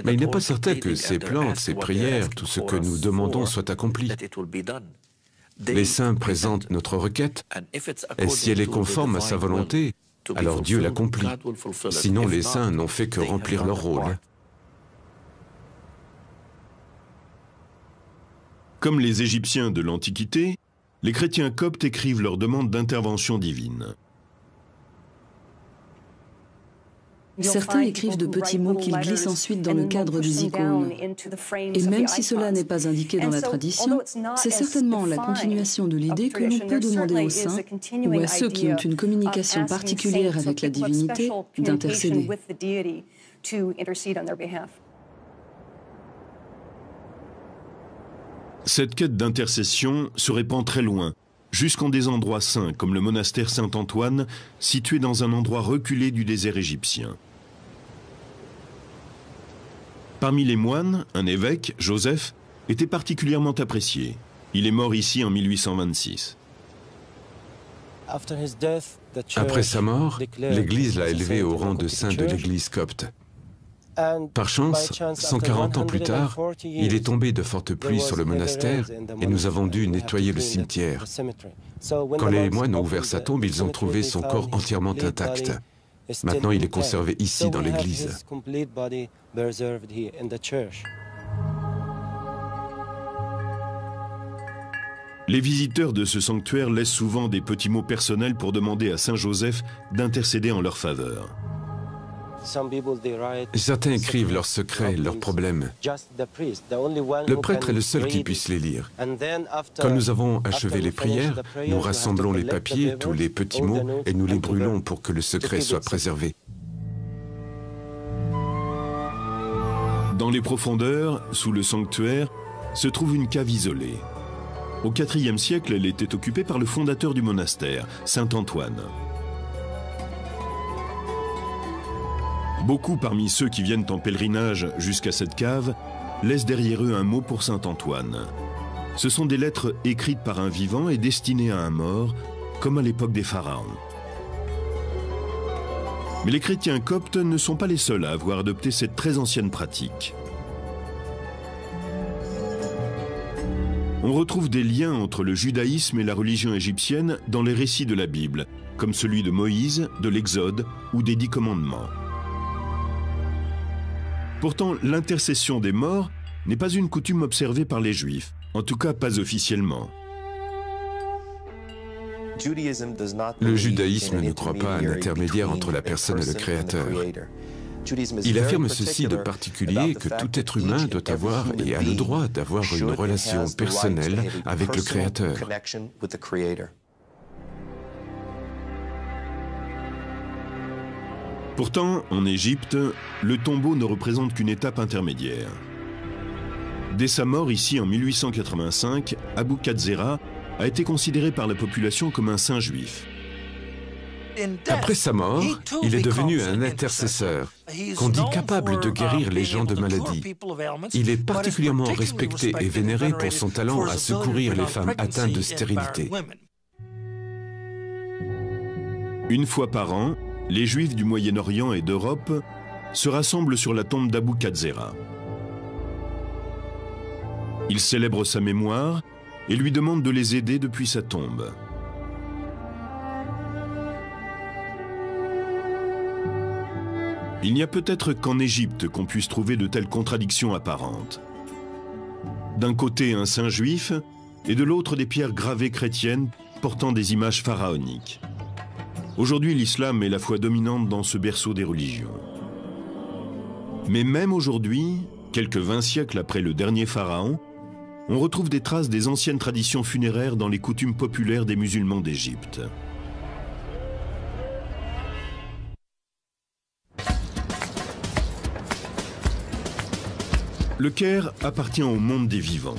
Mais il n'est pas certain que ces plantes, ces prières, tout ce que nous demandons soit accompli. Les saints présentent notre requête, et si elle est conforme à sa volonté, alors Dieu l'accomplit. Sinon, les saints n'ont fait que remplir leur rôle. Comme les Égyptiens de l'Antiquité, les chrétiens coptes écrivent leurs demandes d'intervention divine. Certains écrivent de petits mots qu'ils glissent ensuite dans le cadre des icônes. Et même si cela n'est pas indiqué dans la tradition, c'est certainement la continuation de l'idée que l'on peut demander aux saints ou à ceux qui ont une communication particulière avec la divinité d'intercéder. Cette quête d'intercession se répand très loin, jusqu'en des endroits saints comme le monastère Saint-Antoine, situé dans un endroit reculé du désert égyptien. Parmi les moines, un évêque, Joseph, était particulièrement apprécié. Il est mort ici en 1826. Après sa mort, l'Église l'a élevé au rang de saint de l'Église copte. Par chance, 140 ans plus tard, il est tombé de fortes pluies sur le monastère et nous avons dû nettoyer le cimetière. Quand les moines ont ouvert sa tombe, ils ont trouvé son corps entièrement intact. Maintenant, il est conservé ici dans l'église. Les visiteurs de ce sanctuaire laissent souvent des petits mots personnels pour demander à Saint Joseph d'intercéder en leur faveur. Certains écrivent leurs secrets, leurs problèmes. Le prêtre est le seul qui puisse les lire. Quand nous avons achevé les prières, nous rassemblons les papiers, tous les petits mots, et nous les brûlons pour que le secret soit préservé. Dans les profondeurs, sous le sanctuaire, se trouve une cave isolée. Au IVe siècle, elle était occupée par le fondateur du monastère, saint Antoine. Beaucoup parmi ceux qui viennent en pèlerinage jusqu'à cette cave laissent derrière eux un mot pour saint Antoine. Ce sont des lettres écrites par un vivant et destinées à un mort, comme à l'époque des pharaons. Mais les chrétiens coptes ne sont pas les seuls à avoir adopté cette très ancienne pratique. On retrouve des liens entre le judaïsme et la religion égyptienne dans les récits de la Bible, comme celui de Moïse, de l'Exode ou des 10 commandements. Pourtant, l'intercession des morts n'est pas une coutume observée par les Juifs, en tout cas pas officiellement. Le judaïsme ne croit pas à un intermédiaire entre la personne et le Créateur. Il affirme ceci de particulier que tout être humain doit avoir et a le droit d'avoir une relation personnelle avec le Créateur. Pourtant, en Égypte, le tombeau ne représente qu'une étape intermédiaire. Dès sa mort ici en 1885, Abou Katzera a été considéré par la population comme un saint juif. Après sa mort, il est devenu un intercesseur, qu'on dit capable de guérir les gens de maladies. Il est particulièrement respecté et vénéré pour son talent à secourir les femmes atteintes de stérilité. Une fois par an, les Juifs du Moyen-Orient et d'Europe se rassemblent sur la tombe d'Abou Katzera. Ils célèbrent sa mémoire et lui demandent de les aider depuis sa tombe. Il n'y a peut-être qu'en Égypte qu'on puisse trouver de telles contradictions apparentes. D'un côté un saint juif et de l'autre des pierres gravées chrétiennes portant des images pharaoniques. Aujourd'hui, l'islam est la foi dominante dans ce berceau des religions. Mais même aujourd'hui, quelques 20 siècles après le dernier pharaon, on retrouve des traces des anciennes traditions funéraires dans les coutumes populaires des musulmans d'Égypte. Le Caire appartient au monde des vivants.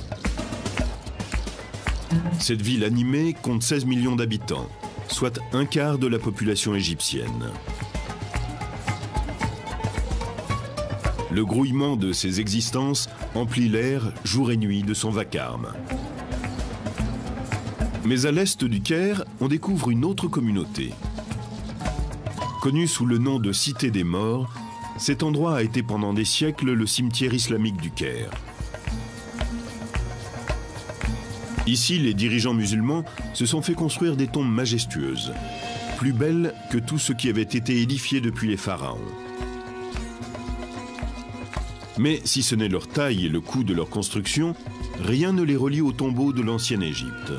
Cette ville animée compte 16 millions d'habitants, soit un quart de la population égyptienne. Le grouillement de ces existences emplit l'air jour et nuit de son vacarme. Mais à l'est du Caire, on découvre une autre communauté. Connue sous le nom de Cité des Morts, cet endroit a été pendant des siècles le cimetière islamique du Caire. Ici, les dirigeants musulmans se sont fait construire des tombes majestueuses, plus belles que tout ce qui avait été édifié depuis les pharaons. Mais si ce n'est leur taille et le coût de leur construction, rien ne les relie aux tombeaux de l'ancienne Égypte.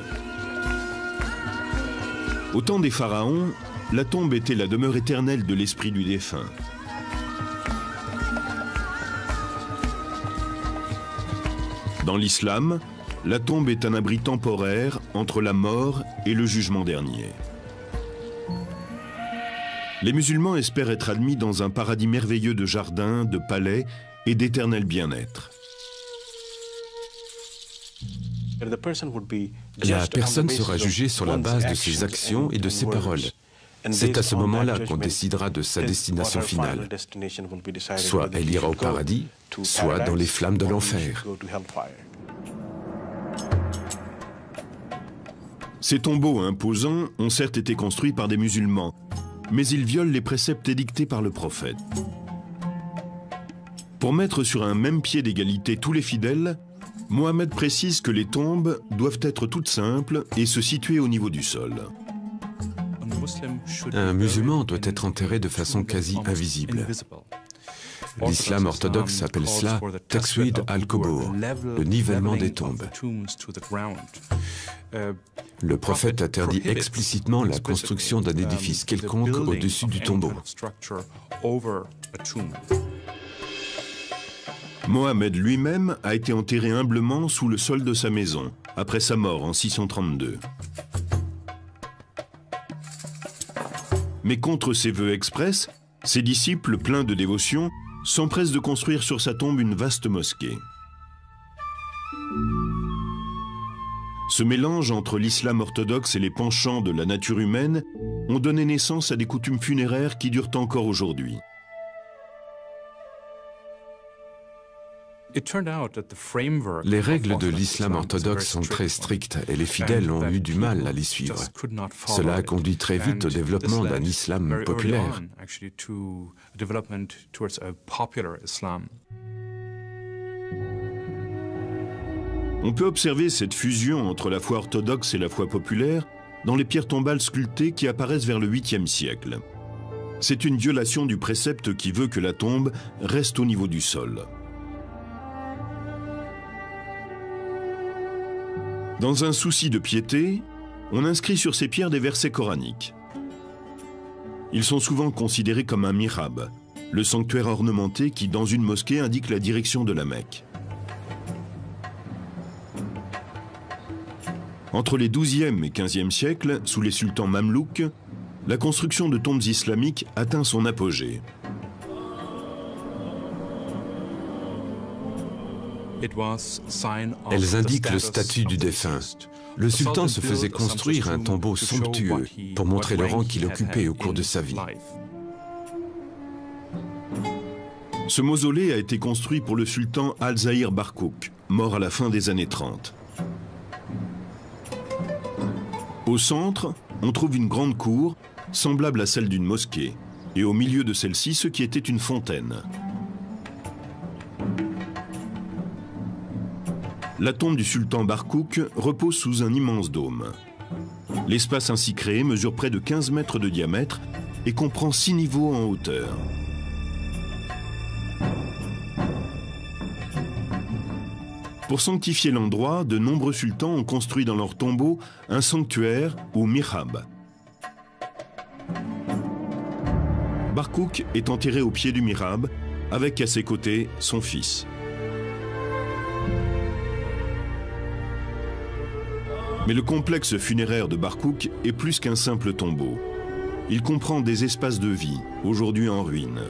Au temps des pharaons, la tombe était la demeure éternelle de l'esprit du défunt. Dans l'islam, la tombe est un abri temporaire entre la mort et le jugement dernier. Les musulmans espèrent être admis dans un paradis merveilleux de jardins, de palais et d'éternel bien-être. La personne sera jugée sur la base de ses actions et de ses paroles. C'est à ce moment-là qu'on décidera de sa destination finale. Soit elle ira au paradis, soit dans les flammes de l'enfer. Ces tombeaux imposants ont certes été construits par des musulmans, mais ils violent les préceptes édictés par le prophète. Pour mettre sur un même pied d'égalité tous les fidèles, Mohammed précise que les tombes doivent être toutes simples et se situer au niveau du sol. Un musulman doit être enterré de façon quasi invisible. L'islam orthodoxe appelle cela « Taqwid al-Qubur », le nivellement des tombes. Le prophète interdit explicitement la construction d'un édifice quelconque au-dessus du tombeau. Mohammed lui-même a été enterré humblement sous le sol de sa maison, après sa mort en 632. Mais contre ses vœux express, ses disciples, pleins de dévotion, s'empressent de construire sur sa tombe une vaste mosquée. Ce mélange entre l'islam orthodoxe et les penchants de la nature humaine ont donné naissance à des coutumes funéraires qui durent encore aujourd'hui. Les règles de l'islam orthodoxe sont très strictes et les fidèles ont eu du mal à les suivre. Cela a conduit très vite au développement d'un islam populaire. On peut observer cette fusion entre la foi orthodoxe et la foi populaire dans les pierres tombales sculptées qui apparaissent vers le 8e siècle. C'est une violation du précepte qui veut que la tombe reste au niveau du sol. Dans un souci de piété, on inscrit sur ces pierres des versets coraniques. Ils sont souvent considérés comme un mihrab, le sanctuaire ornementé qui, dans une mosquée, indique la direction de la Mecque. Entre les XIIe et XVe siècles, sous les sultans mamelouks, la construction de tombes islamiques atteint son apogée. Elles indiquent le statut du défunt. Le sultan se faisait construire un tombeau somptueux pour montrer le rang qu'il occupait au cours de sa vie. Ce mausolée a été construit pour le sultan Al-Zahir Barkouk, mort à la fin des années 30. Au centre, on trouve une grande cour, semblable à celle d'une mosquée, et au milieu de celle-ci, ce qui était une fontaine. La tombe du sultan Barkouk repose sous un immense dôme. L'espace ainsi créé mesure près de 15 mètres de diamètre et comprend 6 niveaux en hauteur. Pour sanctifier l'endroit, de nombreux sultans ont construit dans leur tombeau un sanctuaire ou mihrab. Barkouk est enterré au pied du mihrab, avec à ses côtés son fils. Mais le complexe funéraire de Barkouk est plus qu'un simple tombeau. Il comprend des espaces de vie, aujourd'hui en ruine.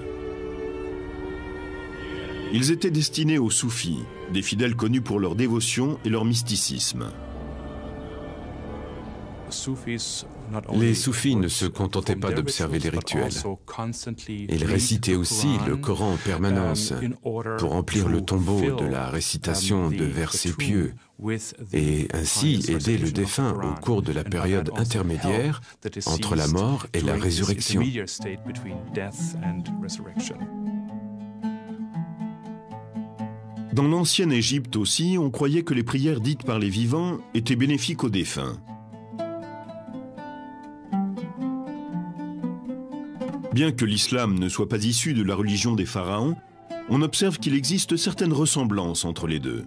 Ils étaient destinés aux soufis, des fidèles connus pour leur dévotion et leur mysticisme. Les soufis ne se contentaient pas d'observer les rituels. Ils récitaient aussi le Coran en permanence pour remplir le tombeau de la récitation de versets pieux et ainsi aider le défunt au cours de la période intermédiaire entre la mort et la résurrection. Dans l'ancienne Égypte aussi, on croyait que les prières dites par les vivants étaient bénéfiques aux défunts. Bien que l'islam ne soit pas issu de la religion des pharaons, on observe qu'il existe certaines ressemblances entre les deux.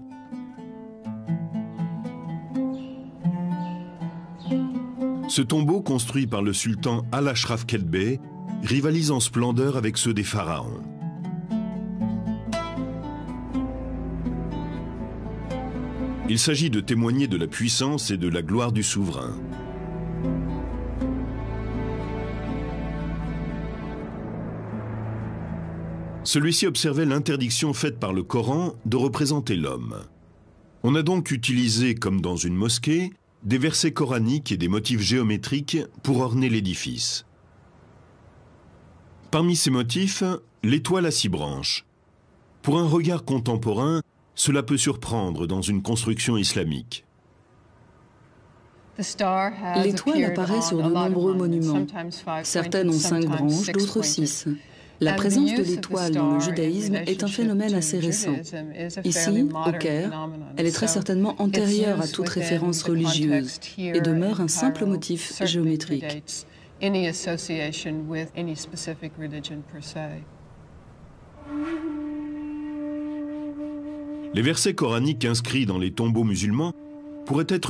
Ce tombeau, construit par le sultan Al-Ashraf Kelbey, rivalise en splendeur avec ceux des pharaons. Il s'agit de témoigner de la puissance et de la gloire du souverain. Celui-ci observait l'interdiction faite par le Coran de représenter l'homme. On a donc utilisé, comme dans une mosquée, des versets coraniques et des motifs géométriques pour orner l'édifice. Parmi ces motifs, l'étoile à 6 branches. Pour un regard contemporain, cela peut surprendre dans une construction islamique. L'étoile apparaît sur de nombreux monuments. Certaines ont 5 branches, d'autres 6. La présence de l'étoile dans le judaïsme est un phénomène assez récent. Ici, au Caire, elle est très certainement antérieure à toute référence religieuse et demeure un simple motif géométrique. Les versets coraniques inscrits dans les tombeaux musulmans pourraient être